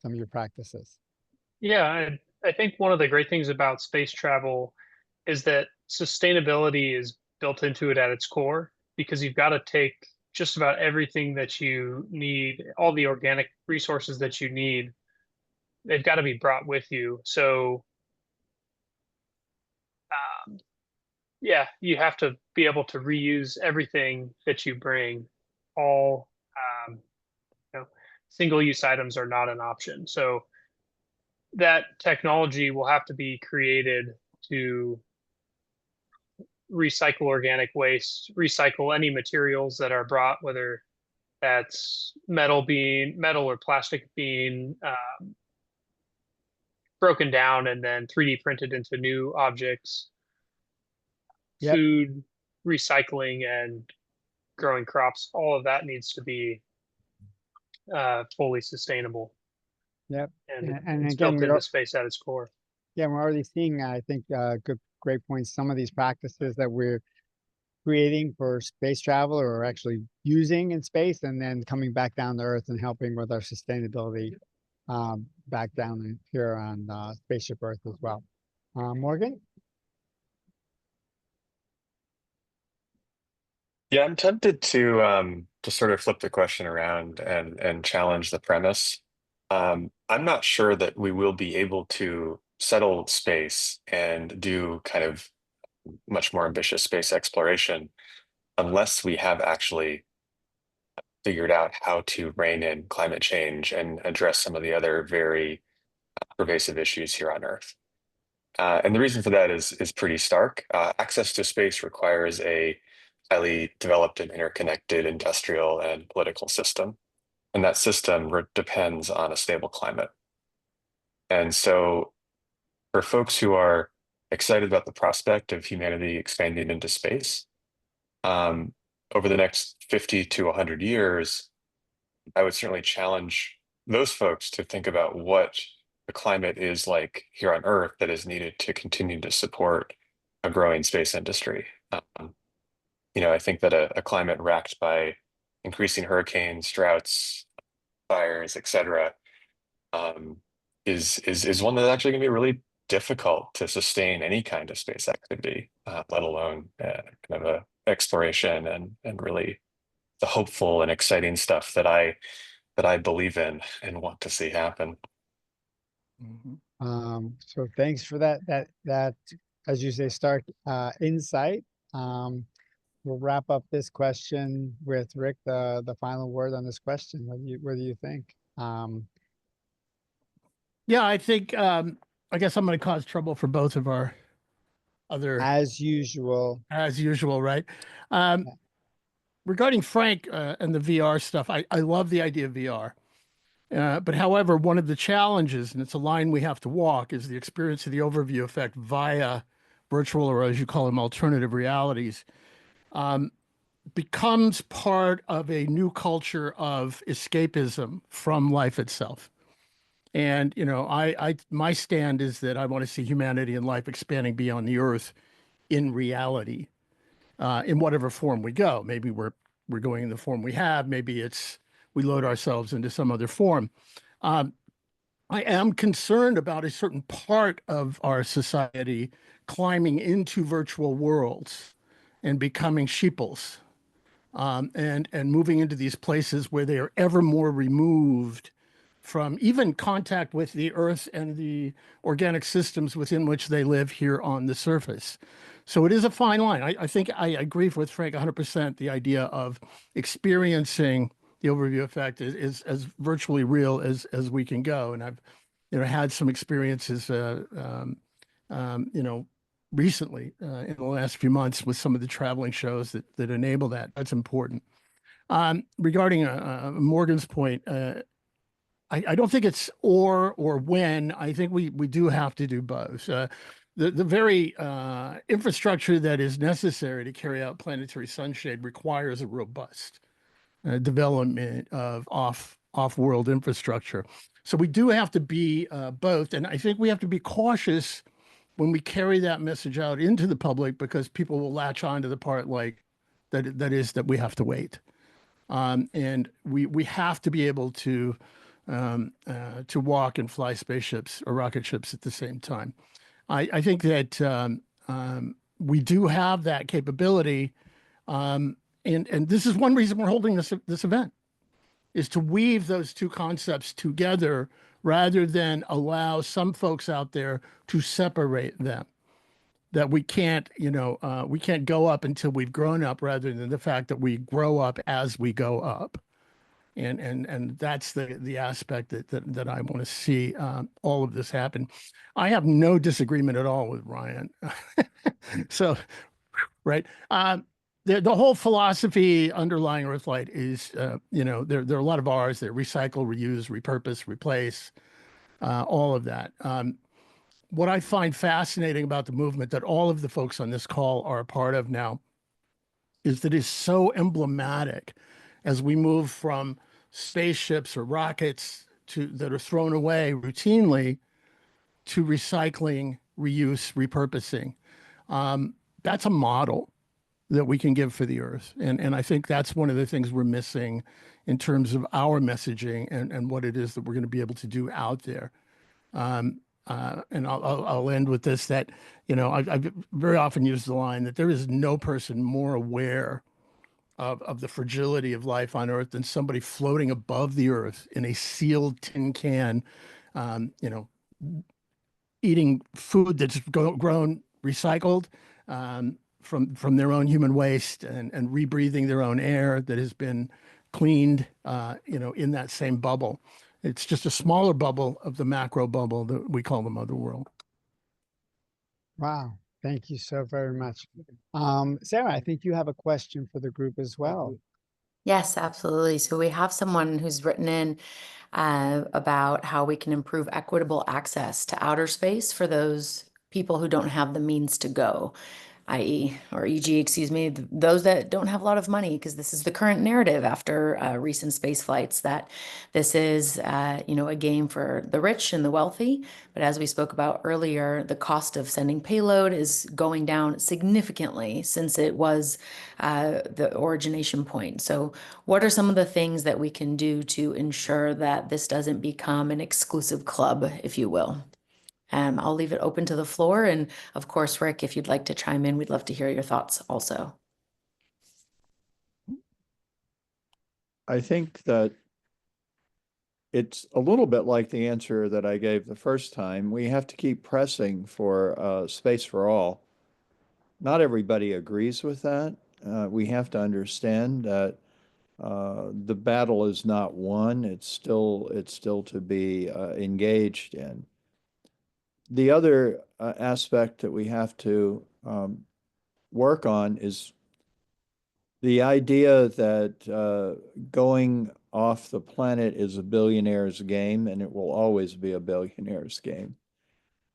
of your practices. Yeah, I think one of the great things about space travel is that sustainability is built into it at its core, because you've got to take just about everything that you need, all the organic resources that you need, they've got to be brought with you. So yeah, you have to be able to reuse everything that you bring. All single-use items are not an option. So that technology will have to be created to recycle organic waste, recycle any materials that are brought, whether that's metal or plastic being broken down and then 3D printed into new objects. Yep. food, recycling, and growing crops. All of that needs to be fully sustainable, Yep. and And it's again, built into space at its core. yeah, we're already seeing, I think, great points. Some of these practices that we're creating for space travel or actually using in space and then coming back down to Earth and helping with our sustainability back down here on Spaceship Earth as well. Morgan? Yeah, I'm tempted to sort of flip the question around and challenge the premise. I'm not sure that we will be able to settle space and do kind of much more ambitious space exploration unless we have actually figured out how to rein in climate change and address some of the other very pervasive issues here on Earth. And the reason for that is pretty stark. Access to space requires a highly developed and interconnected industrial and political system. And that system depends on a stable climate. And so for folks who are excited about the prospect of humanity expanding into space, over the next 50 to 100 years, I would certainly challenge those folks to think about what the climate is like here on Earth that is needed to continue to support a growing space industry. I think that a climate racked by increasing hurricanes, droughts, fires, etc., is one that's actually going to be really difficult to sustain any kind of space activity, let alone kind of a exploration and really the hopeful and exciting stuff that I believe in and want to see happen. So thanks for that, as you say, stark insight. We'll wrap up this question with Rick, the final word on this question. What do you think? Yeah, I think, I guess I'm going to cause trouble for both of our other. As usual, right? Regarding Frank and the VR stuff, I love the idea of VR. But however, one of the challenges, and it's a line we have to walk, is the experience of the overview effect via virtual, or as you call them, alternative realities, becomes part of a new culture of escapism from life itself. And, my stand is that I want to see humanity and life expanding beyond the Earth in reality, in whatever form we go. Maybe we're going in the form we have. Maybe it's we load ourselves into some other form. I am concerned about a certain part of our society climbing into virtual worlds and becoming sheeples, and moving into these places where they are ever more removed from even contact with the Earth and the organic systems within which they live here on the surface. So it is a fine line. I think I agree with Frank 100%. The idea of experiencing the overview effect is as virtually real as we can go. And I've had some experiences recently in the last few months with some of the traveling shows that enable that. That's important. Regarding Morgan's point, I don't think it's or when. I think we do have to do both. The very infrastructure that is necessary to carry out planetary sunshade requires a robust development of off-world infrastructure. So we do have to be both, and I think we have to be cautious when we carry that message out into the public, because people will latch on to the part like that we have to wait, and we have to be able to walk and fly spaceships or rocket ships at the same time. I think that we do have that capability, and this is one reason we're holding this event, is to weave those two concepts together rather than allow some folks out there to separate them. That we can't go up until we've grown up, rather than the fact that we grow up as we go up. And that's the aspect that I want to see all of this happen. I have no disagreement at all with Ryan. So, right. The whole philosophy underlying EarthLight is, there are a lot of R's. They recycle, reuse, repurpose, replace, all of that. what I find fascinating about the movement that all of the folks on this call are a part of now is that it's so emblematic as we move from spaceships or rockets that are thrown away routinely to recycling, reuse, repurposing. That's a model that we can give for the Earth. And I think that's one of the things we're missing in terms of our messaging and what it is that we're going to be able to do out there. And I'll end with this, that, I've very often used the line that there is no person more aware of the fragility of life on Earth than somebody floating above the Earth in a sealed tin can, eating food that's grown recycled from their own human waste and rebreathing their own air that has been cleaned, in that same bubble. It's just a smaller bubble of the macro bubble that we call the mother world. Wow. Thank you so very much. Sarah, I think you have a question for the group as well. Yes, absolutely. So we have someone who's written in about how we can improve equitable access to outer space for those people who don't have the means to go, i.e., or e.g., excuse me, those that don't have a lot of money, because this is the current narrative after recent space flights, that this is, a game for the rich and the wealthy. But as we spoke about earlier, the cost of sending payload is going down significantly since it was the origination point. So what are some of the things that we can do to ensure that this doesn't become an exclusive club, if you will? I'll leave it open to the floor. And of course, Rick, if you'd like to chime in, we'd love to hear your thoughts also. I think that it's a little bit like the answer that I gave the first time. We have to keep pressing for space for all. Not everybody agrees with that. We have to understand that the battle is not won. It's still to be engaged in. The other aspect that we have to work on is the idea that going off the planet is a billionaire's game, and it will always be a billionaire's game.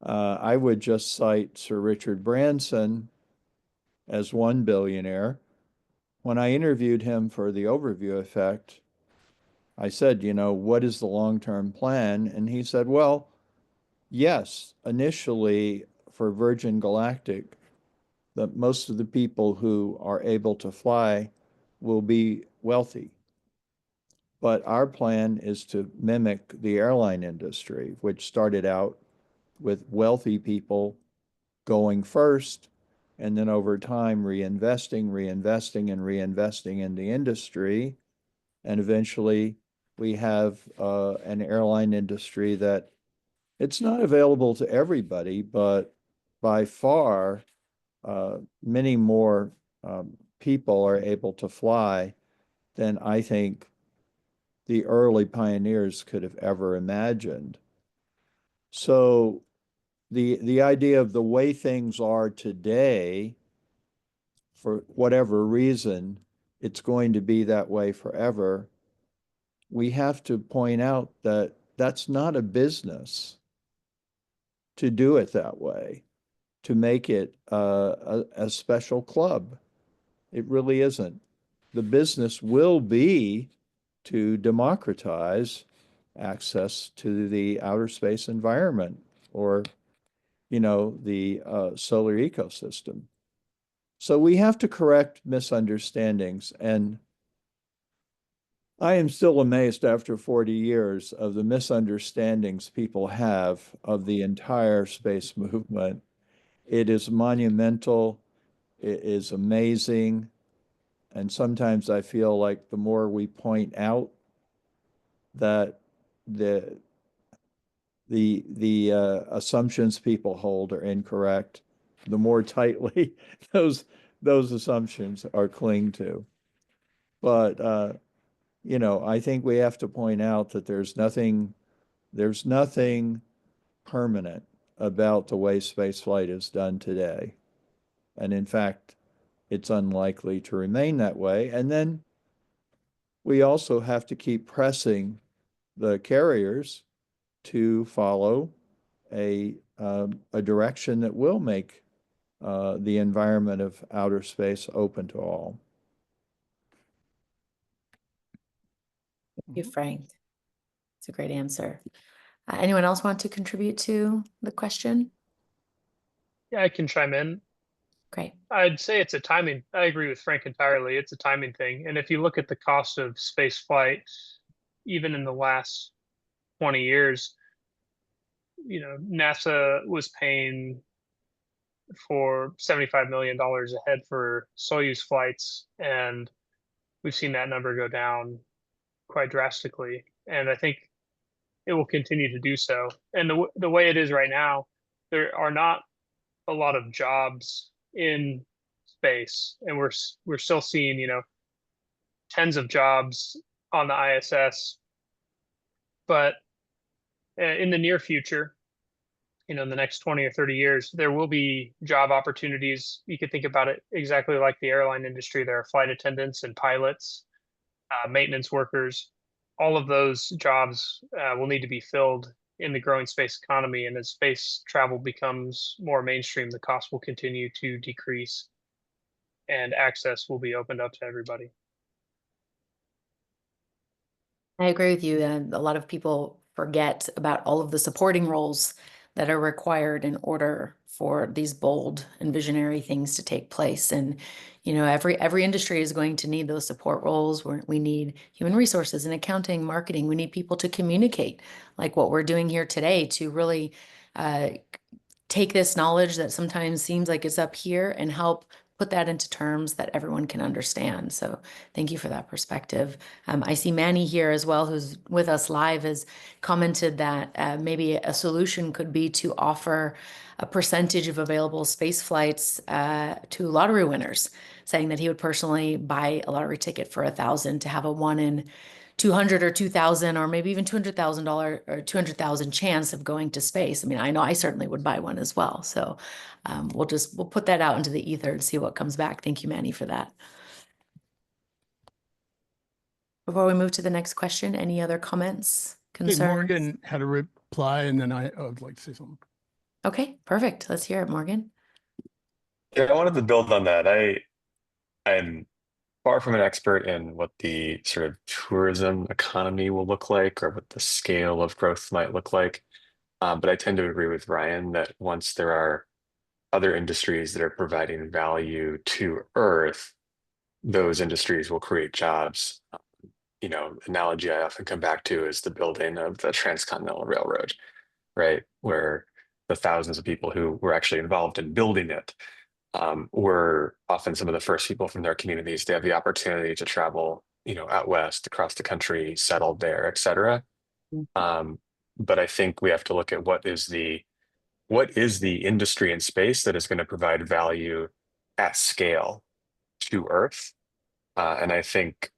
I would just cite Sir Richard Branson as one billionaire. When I interviewed him for the overview effect, I said, what is the long-term plan? And he said, well, yes, initially for Virgin Galactic, that most of the people who are able to fly will be wealthy. But our plan is to mimic the airline industry, which started out with wealthy people going first, and then over time reinvesting in the industry. And eventually we have an airline industry that it's not available to everybody, but by far many more people are able to fly than I think the early pioneers could have ever imagined. So the idea of the way things are today, for whatever reason, it's going to be that way forever. We have to point out that that's not a business to do it that way, to make it a special club. It really isn't. The business will be to democratize access to the outer space environment, or, the solar ecosystem. So we have to correct misunderstandings. And I am still amazed after 40 years of the misunderstandings people have of the entire space movement. It is monumental. It is amazing. And sometimes I feel like the more we point out that the assumptions people hold are incorrect, the more tightly those assumptions are clinging to. But I think we have to point out that there's nothing permanent about the way spaceflight is done today. And in fact, it's unlikely to remain that way. And then we also have to keep pressing the carriers to follow a a direction that will make the environment of outer space open to all. Thank you, Frank. It's a great answer. Anyone else want to contribute to the question? Yeah, I can chime in. Great. I'd say it's a timing. I agree with Frank entirely. It's a timing thing. And if you look at the cost of space flight, even in the last 20 years, NASA was paying for $75 million a head for Soyuz flights, and we've seen that number go down quite drastically. And I think it will continue to do so. And the way it is right now, there are not a lot of jobs in space, and we're still seeing tens of jobs on the ISS. But in the near future, in the next 20 or 30 years, there will be job opportunities. You could think about it exactly like the airline industry. There are flight attendants and pilots, maintenance workers. All of those jobs will need to be filled in the growing space economy. And as space travel becomes more mainstream, the cost will continue to decrease and access will be opened up to everybody. I agree with you. A lot of people forget about all of the supporting roles that are required in order for these bold and visionary things to take place. And, every industry is going to need those support roles. We need human resources and accounting, marketing. We need people to communicate like what we're doing here today to really take this knowledge that sometimes seems like it's up here and help put that into terms that everyone can understand. So thank you for that perspective. I see Manny here as well, who's with us live, has commented that maybe a solution could be to offer a percentage of available space flights to lottery winners, saying that he would personally buy a lottery ticket for $1,000 to have a 1 in 200 or 2,000 or maybe even $200,000 or 200,000 chance of going to space. I mean, I know I certainly would buy one as well. So we'll put that out into the ether and see what comes back. Thank you, Manny, for that. Before we move to the next question, any other comments, concerns? Hey, Morgan had a reply, and then I would like to say something. Okay, perfect. Let's hear it, Morgan. Yeah, I wanted to build on that. I'm far from an expert in what the sort of tourism economy will look like or what the scale of growth might look like. But I tend to agree with Ryan that once there are other industries that are providing value to Earth, those industries will create jobs. Analogy I often come back to is the building of the Transcontinental Railroad, right? Where the thousands of people who were actually involved in building it were often some of the first people from their communities to have the opportunity to travel, out west, across the country, settled there, et cetera. But I think we have to look at what is the industry in space that is going to provide value at scale to Earth. And I think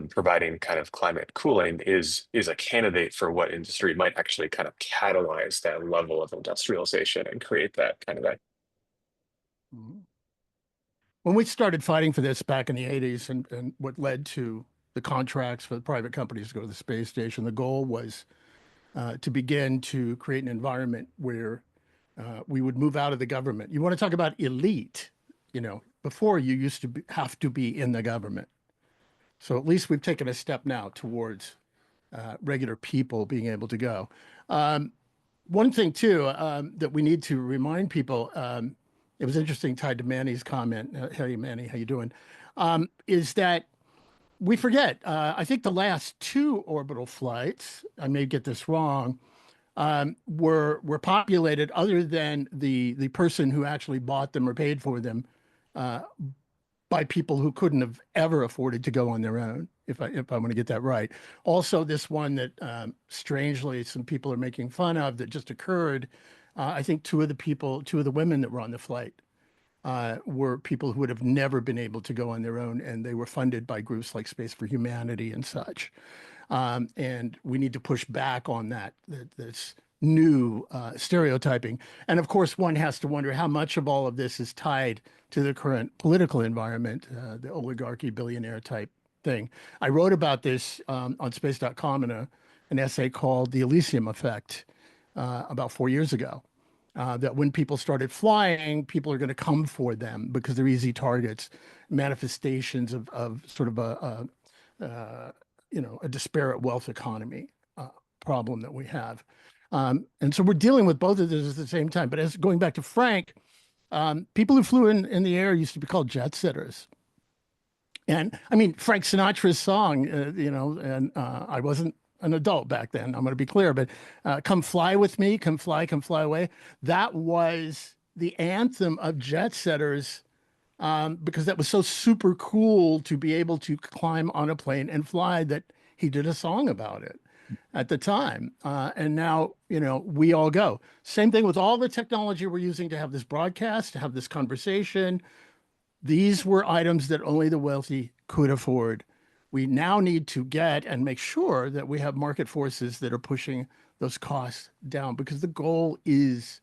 providing kind of climate cooling is a candidate for what industry might actually kind of catalyze that level of industrialization and create that kind of. When we started fighting for this back in the 80s and what led to the contracts for the private companies to go to the space station, the goal was to begin to create an environment where we would move out of the government. You want to talk about elite, before you used to have to be in the government. So at least we've taken a step now towards regular people being able to go. One thing too that we need to remind people, it was interesting tied to Manny's comment. Hey, Manny, how you doing? Is that we forget, I think the last 2 orbital flights, I may get this wrong, were populated, other than the person who actually bought them or paid for them, by people who couldn't have ever afforded to go on their own, if I want to get that right. Also, this one that strangely some people are making fun of that just occurred, I think 2 of the women that were on the flight were people who would have never been able to go on their own, and they were funded by groups like Space for Humanity and such. And we need to push back on this new stereotyping. And of course, one has to wonder how much of all of this is tied to the current political environment, the oligarchy, billionaire type thing. I wrote about this on space.com in an essay called The Elysium Effect about 4 years ago. that when people started flying, people are going to come for them because they're easy targets, manifestations of sort of a disparate wealth economy problem that we have. And so we're dealing with both of those at the same time. But as going back to Frank, people who flew in the air used to be called jet setters. And I mean, Frank Sinatra's song, and I wasn't an adult back then, I'm going to be clear, but Come Fly With Me, Come Fly Away. That was the anthem of jet setters because that was so super cool to be able to climb on a plane and fly that he did a song about it at the time. And now, we all go. Same thing with all the technology we're using to have this broadcast, to have this conversation. These were items that only the wealthy could afford. We now need to get and make sure that we have market forces that are pushing those costs down, because the goal is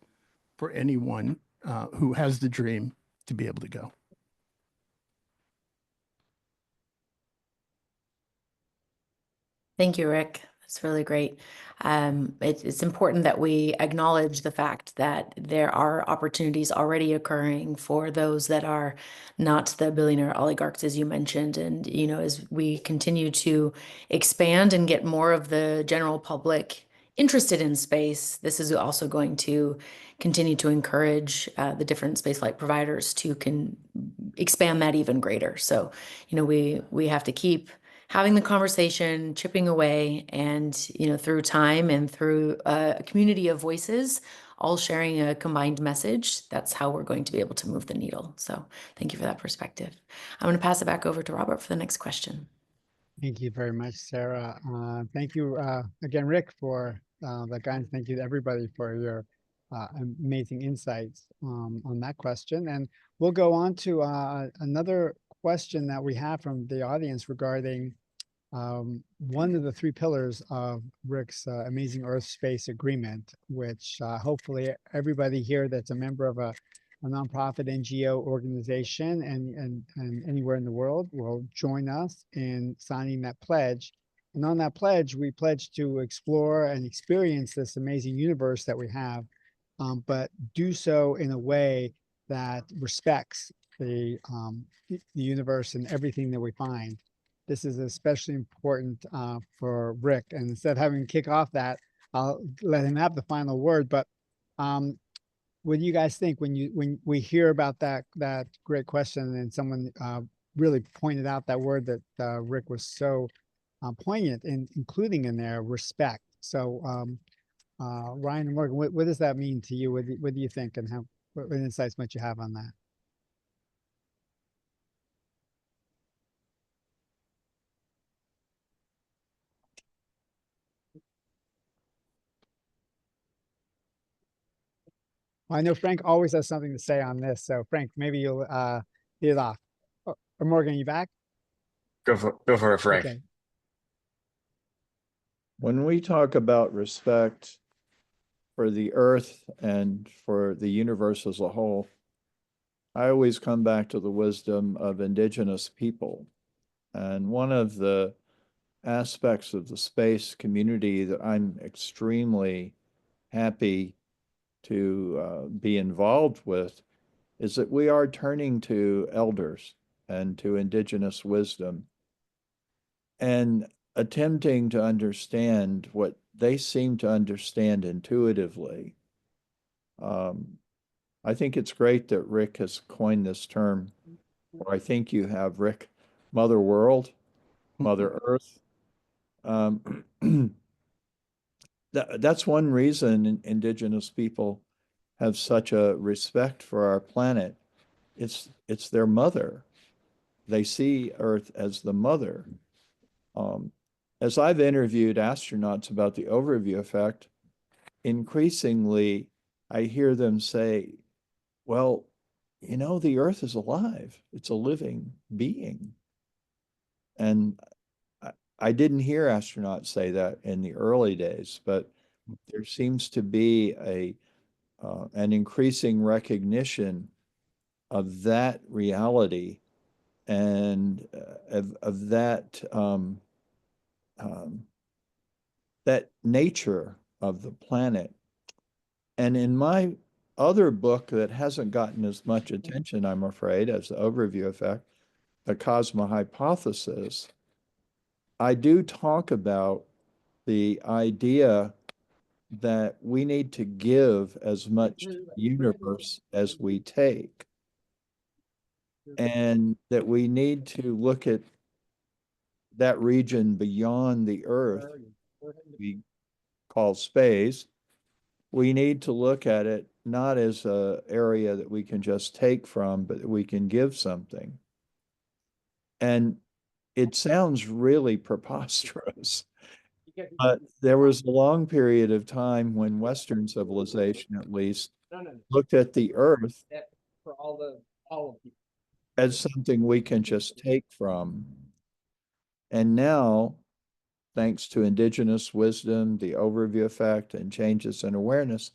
for anyone who has the dream to be able to go. Thank you, Rick. That's really great. It's important that we acknowledge the fact that there are opportunities already occurring for those that are not the billionaire oligarchs, as you mentioned. And, as we continue to expand and get more of the general public interested in space, this is also going to continue to encourage the different spaceflight providers to expand that even greater. So, we have to keep having the conversation, chipping away, and through time and through a community of voices, all sharing a combined message, that's how we're going to be able to move the needle. So thank you for that perspective. I'm going to pass it back over to Robert for the next question. Thank you very much, Sarah. Thank you again, Rick, for the guidance. Thank you to everybody for your amazing insights on that question. And we'll go on to another question that we have from the audience regarding one of the three pillars of Rick's amazing EarthSpace agreement, which hopefully everybody here that's a member of a nonprofit NGO organization and anywhere in the world will join us in signing that pledge. And on that pledge, we pledge to explore and experience this amazing universe that we have, but do so in a way that respects the universe and everything that we find. This is especially important for Rick. And instead of having to kick off that, I'll let him have the final word. But what do you guys think when we hear about that great question and someone really pointed out that word that Rick was so poignant in including in there, respect. So Ryan and Morgan, what does that mean to you? What do you think, and what insights might you have on that? Well, I know Frank always has something to say on this. So Frank, maybe you'll lead it off. Or Morgan, are you back? Go for it, Frank. Okay. When we talk about respect for the earth and for the universe as a whole, I always come back to the wisdom of indigenous people. And one of the aspects of the space community that I'm extremely happy to be involved with is that we are turning to elders and to indigenous wisdom and attempting to understand what they seem to understand intuitively. I think it's great that Rick has coined this term, or I think you have, Rick, MotherWorld, Mother Earth. That's one reason indigenous people have such a respect for our planet. It's their mother. They see Earth as the mother. As I've interviewed astronauts about the overview effect, increasingly I hear them say, well, the Earth is alive. It's a living being. And I didn't hear astronauts say that in the early days, but there seems to be an increasing recognition of that reality and of that that nature of the planet. And in my other book that hasn't gotten as much attention, I'm afraid, as the overview effect, the cosmohypothesis, I do talk about the idea that we need to give as much to the universe as we take, and that we need to look at that region beyond the Earth we call space. We need to look at it not as an area that we can just take from, but that we can give something. And it sounds really preposterous, but there was a long period of time when Western civilization, at least, looked at the Earth as something we can just take from. And now, thanks to indigenous wisdom, the overview effect, and changes in awareness,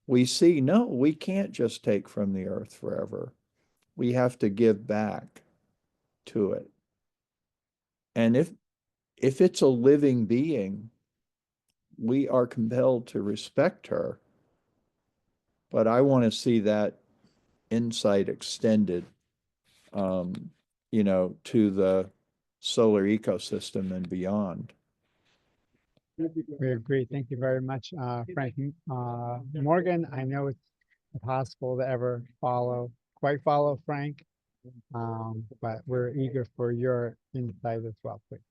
we see, no, we can't just take from the Earth forever. We have to give back to it. And if it's a living being, we are compelled to respect her. But I want to see that insight extended, to the solar ecosystem and beyond. We agree. Thank you very much, Frank. Morgan, I know it's impossible to ever quite follow Frank, but we're eager for your insight as well, please.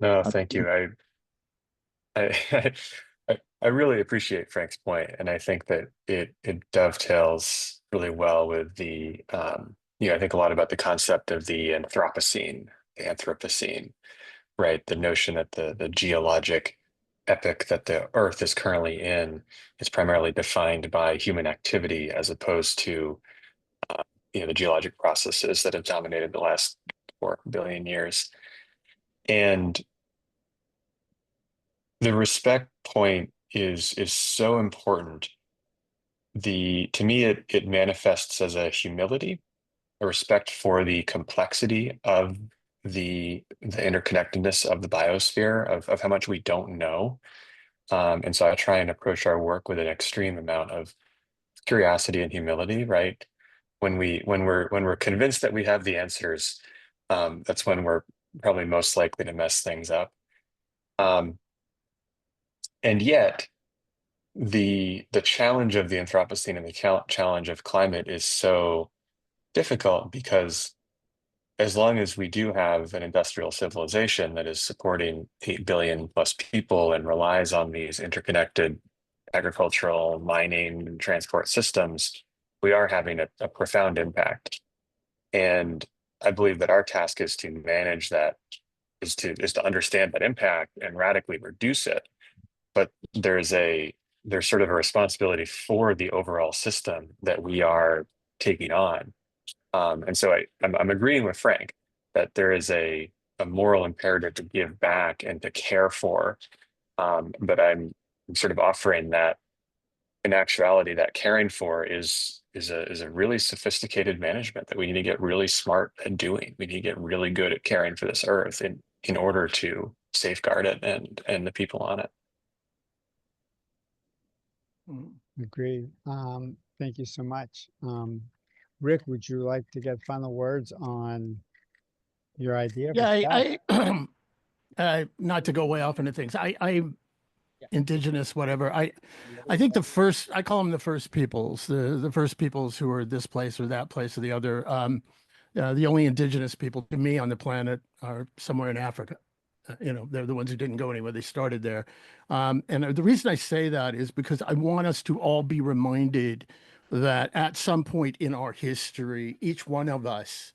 No, thank you. I I really appreciate Frank's point, and I think that it dovetails really well with the I think a lot about the concept of the Anthropocene, right? The notion that the geologic epoch that the Earth is currently in is primarily defined by human activity as opposed to the geologic processes that have dominated the last 4 billion years. And the respect point is so important. To me, it manifests as a humility, a respect for the complexity of the interconnectedness of the biosphere, of how much we don't know. And so I try and approach our work with an extreme amount of curiosity and humility, right? When we're convinced that we have the answers, that's when we're probably most likely to mess things up. And yet, the challenge of the Anthropocene and the challenge of climate is so difficult because as long as we do have an industrial civilization that is supporting 8 billion plus people and relies on these interconnected agricultural, mining, and transport systems, we are having a profound impact. And I believe that our task is to manage that, is to understand that impact and radically reduce it. But there's sort of a responsibility for the overall system that we are taking on. And so I'm agreeing with Frank that there is a moral imperative to give back and to care for. But I'm sort of offering that in actuality, that caring for is a really sophisticated management that we need to get really smart at doing. We need to get really good at caring for this earth in order to safeguard it and the people on it. Agreed. Thank you so much. Rick, would you like to get final words on your idea? Yeah, I not to go way off into things. I indigenous, whatever. I think I call them the first peoples, the first peoples who are this place or that place or the other. The only indigenous people to me on the planet are somewhere in Africa. They're the ones who didn't go anywhere. They started there. And the reason I say that is because I want us to all be reminded that at some point in our history, each one of us,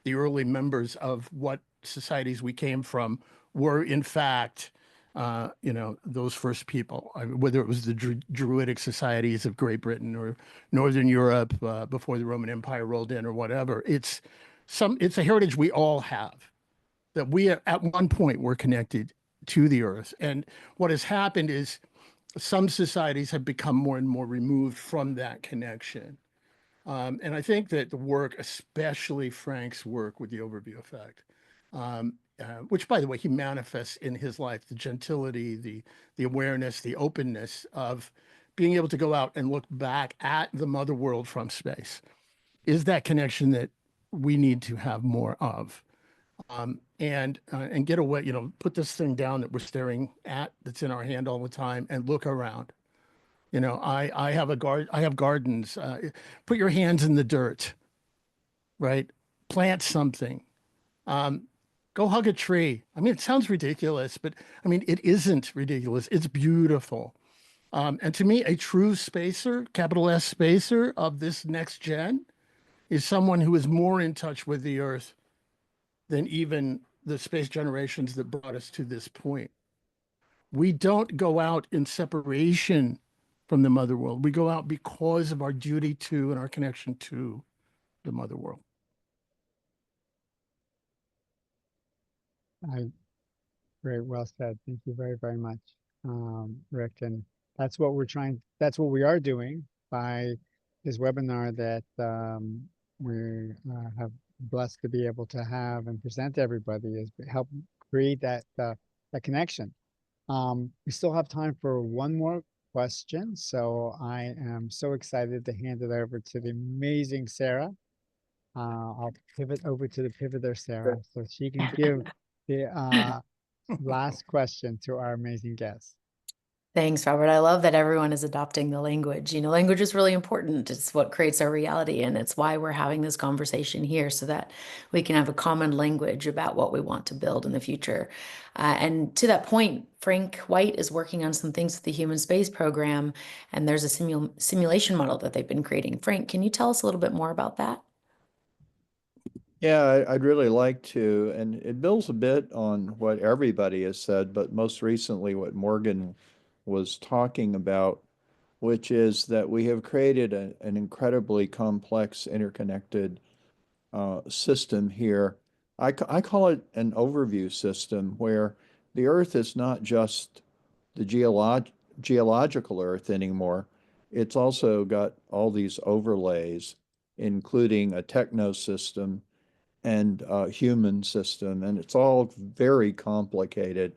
the early members of what societies we came from, were in fact, those first people, whether it was the Druidic societies of Great Britain or Northern Europe before the Roman Empire rolled in or whatever. It's a heritage we all have, that we at one point were connected to the earth. And what has happened is some societies have become more and more removed from that connection. And I think that the work, especially Frank's work with the overview effect, which, by the way, he manifests in his life, the gentility, the awareness, the openness of being able to go out and look back at the mother world from space is that connection that we need to have more of. And get away, you know, put this thing down that we're staring at, that's in our hand all the time, and look around. You know, I have gardens. Put your hands in the dirt, right? Plant something. Go hug a tree. I mean, it sounds ridiculous, but I mean, it isn't ridiculous. It's beautiful. And to me, a true spacer, capital S spacer of this next gen, is someone who is more in touch with the Earth than even the space generations that brought us to this point. We don't go out in separation from the mother world. We go out because of our duty to and our connection to the mother world. Very well said. Thank you very, very much, Rick. And that's what that's what we are doing by this webinar that we have blessed to be able to have and present to everybody, is help create that connection. We still have time for one more question, so I am so excited to hand it over to the amazing Sarah. I'll pivot over to the pivoter, Sarah, so she can give the last question to our amazing guest. Thanks, Robert. I love that everyone is adopting the language. You know, language is really important. It's what creates our reality, and it's why we're having this conversation here, so that we can have a common language about what we want to build in the future. And to that point, Frank White is working on some things with the Human Space Program, and there's a simulation model that they've been creating. Frank, can you tell us a little bit more about that? Yeah, I'd really like to, and it builds a bit on what everybody has said, but most recently what Morgan was talking about, which is that we have created an incredibly complex, interconnected system here. I call it an overview system, where the Earth is not just the geological Earth anymore. It's also got all these overlays, including a techno system and a human system, and it's all very complicated.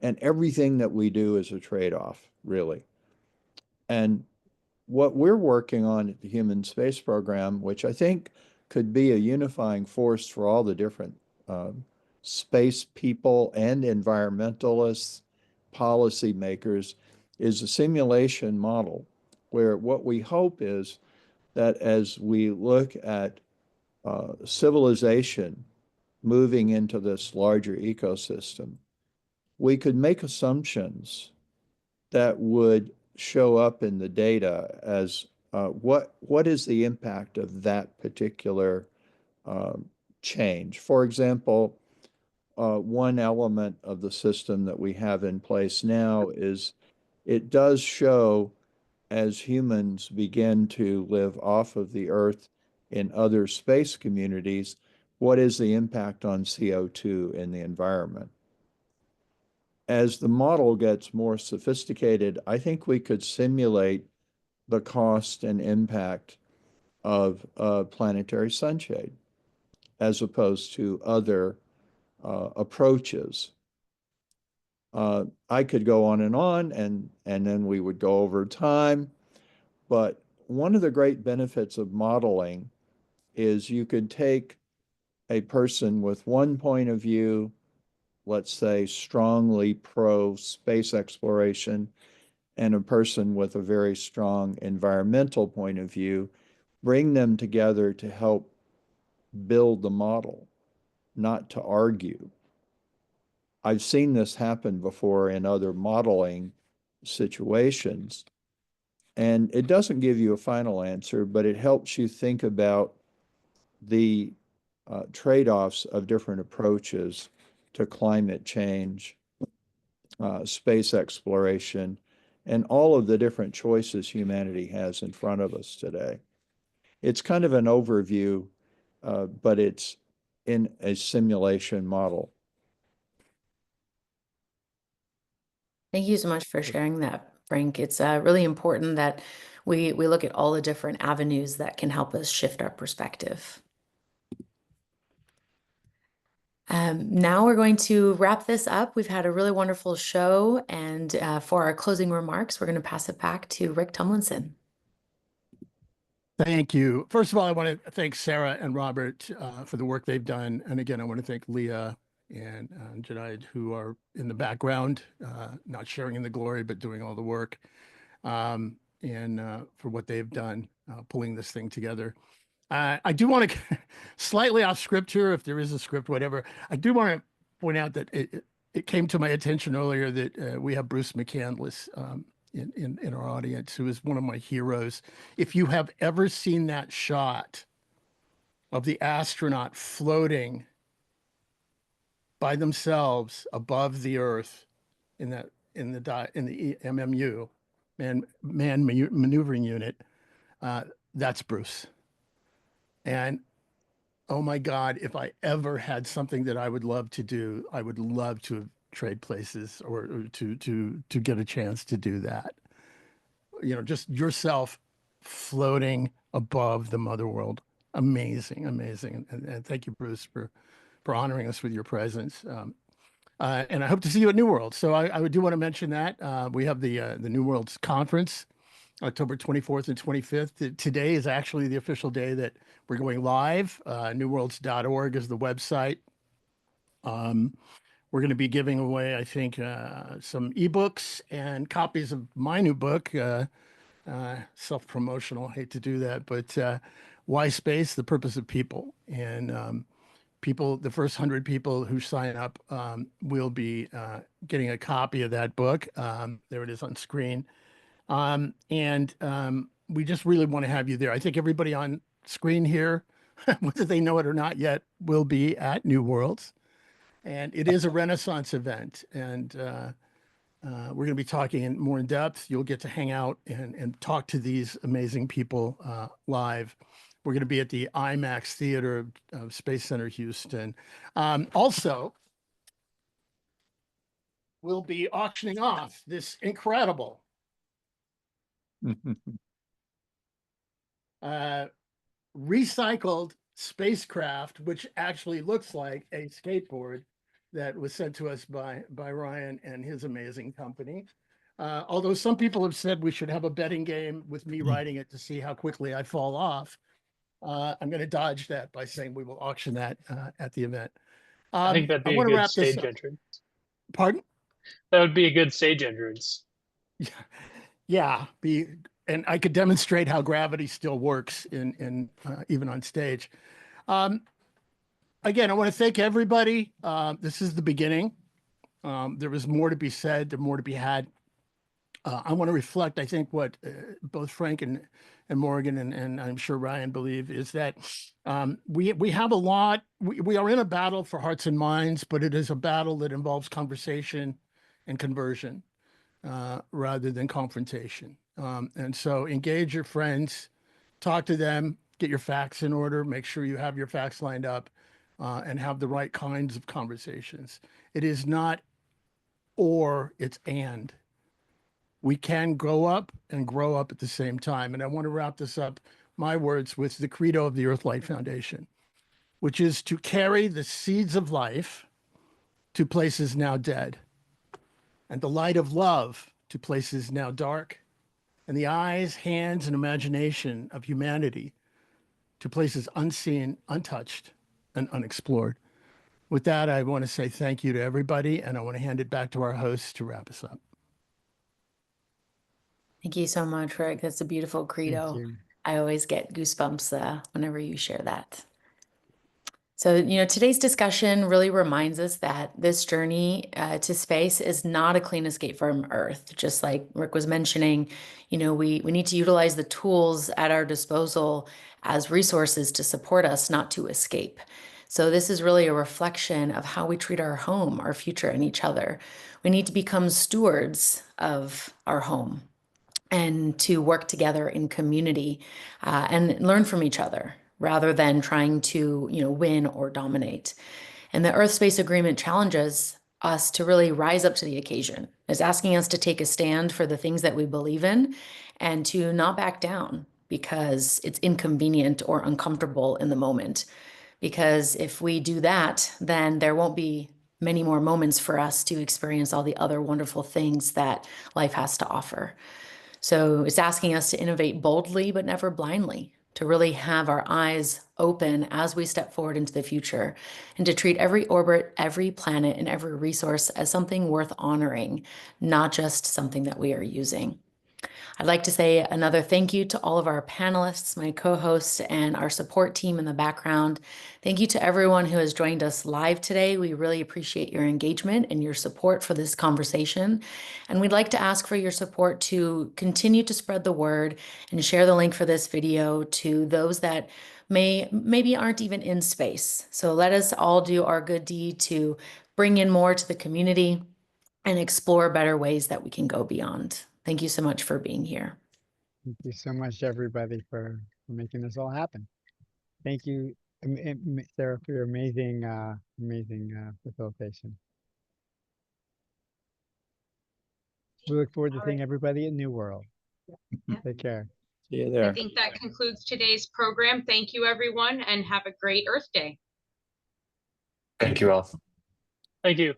And everything that we do is a trade-off, really. And what we're working on at the Human Space Program, which I think could be a unifying force for all the different space people and environmentalists, policymakers, is a simulation model, where what we hope is that as we look at civilization moving into this larger ecosystem, we could make assumptions that would show up in the data as what is the impact of that particular change. For example, one element of the system that we have in place now is it does show, as humans begin to live off of the Earth in other space communities, what is the impact on CO2 in the environment. As the model gets more sophisticated, I think we could simulate the cost and impact of planetary sunshade as opposed to other approaches. I could go on, and then we would go over time. But one of the great benefits of modeling is you could take a person with one point of view, let's say strongly pro space exploration, and a person with a very strong environmental point of view, bring them together to help build the model, not to argue. I've seen this happen before in other modeling situations, and it doesn't give you a final answer, but it helps you think about the trade-offs of different approaches to climate change, space exploration, and all of the different choices humanity has in front of us today. It's kind of an overview, but it's in a simulation model. Thank you so much for sharing that, Frank. It's really important that we look at all the different avenues that can help us shift our perspective. Now we're going to wrap this up. We've had a really wonderful show, and for our closing remarks, we're going to pass it back to Rick Tumlinson. Thank you. First of all, I want to thank Sarah and Robert for the work they've done. And again, I want to thank Leah and Junaid, who are in the background, not sharing in the glory, but doing all the work, and for what they've done, pulling this thing together. I do want to, slightly off script here, if there is a script, whatever, I do want to point out that it came to my attention earlier that we have Bruce McCandless in our audience, who is one of my heroes. If you have ever seen that shot of the astronaut floating by themselves above the Earth in the MMU, man maneuvering unit, that's Bruce. And oh my God, if I ever had something that I would love to do, I would love to trade places or to get a chance to do that. You know, just yourself floating above the MotherWorld. Amazing, amazing. And thank you, Bruce, for honoring us with your presence. And I hope to see you at New World. So I do want to mention that we have the New Worlds conference, October 24th and 25th. Today is actually the official day that we're going live. Newworlds.org is the website. We're going to be giving away, I think, some ebooks and copies of my new book, self-promotional, hate to do that, but Why Space, The Purpose of People. And people, the first 100 people who sign up will be getting a copy of that book. There it is on screen. We just really want to have you there. I think everybody on screen here, whether they know it or not yet, will be at New Worlds. And it is a Renaissance event. And we're going to be talking more in depth. You'll get to hang out and talk to these amazing people live. We're going to be at the IMAX Theater of Space Center Houston. Also, we'll be auctioning off this incredible recycled spacecraft, which actually looks like a skateboard that was sent to us by Ryan and his amazing company. Although some people have said we should have a betting game with me riding it to see how quickly I fall off. I'm going to dodge that by saying we will auction that at the event. I think that'd be a good stage entrance. Pardon? That would be a good stage entrance. Yeah, and I could demonstrate how gravity still works in even on stage. Again, I want to thank everybody. This is the beginning. There was more to be said, there's more to be had. I want to reflect, I think, what both Frank and Morgan and I'm sure Ryan believe is that we have a lot. We are in a battle for hearts and minds, but it is a battle that involves conversation and conversion rather than confrontation. And so engage your friends, talk to them, get your facts in order, make sure you have your facts lined up, and have the right kinds of conversations. It is not or, it's and. We can grow up and grow up at the same time. And I want to wrap this up, my words, with the credo of the EarthLight Foundation, which is to carry the seeds of life to places now dead, and the light of love to places now dark, and the eyes, hands, and imagination of humanity to places unseen, untouched, and unexplored. With that, I want to say thank you to everybody, and I want to hand it back to our hosts to wrap us up. Thank you so much, Rick. That's a beautiful credo. I always get goosebumps whenever you share that. So, today's discussion really reminds us that this journey to space is not a clean escape from Earth. Just like Rick was mentioning, we need to utilize the tools at our disposal as resources to support us, not to escape. So this is really a reflection of how we treat our home, our future, and each other. We need to become stewards of our home and to work together in community and learn from each other rather than trying to, win or dominate. And the EarthSpace Agreement challenges us to really rise up to the occasion. It's asking us to take a stand for the things that we believe in and to not back down because it's inconvenient or uncomfortable in the moment. Because if we do that, then there won't be many more moments for us to experience all the other wonderful things that life has to offer. So it's asking us to innovate boldly, but never blindly, to really have our eyes open as we step forward into the future, and to treat every orbit, every planet, and every resource as something worth honoring, not just something that we are using. I'd like to say another thank you to all of our panelists, my co-hosts, and our support team in the background. Thank you to everyone who has joined us live today. We really appreciate your engagement and your support for this conversation. And we'd like to ask for your support to continue to spread the word and share the link for this video to those that maybe aren't even in space. So let us all do our good deed to bring in more to the community and explore better ways that we can go beyond. Thank you so much for being here. Thank you so much, everybody, for making this all happen. Thank you, Sarah, for your amazing facilitation. We look forward to seeing everybody at New World. Take care. See you there. I think that concludes today's program. Thank you, everyone, and have a great Earth Day. Thank you all. Thank you.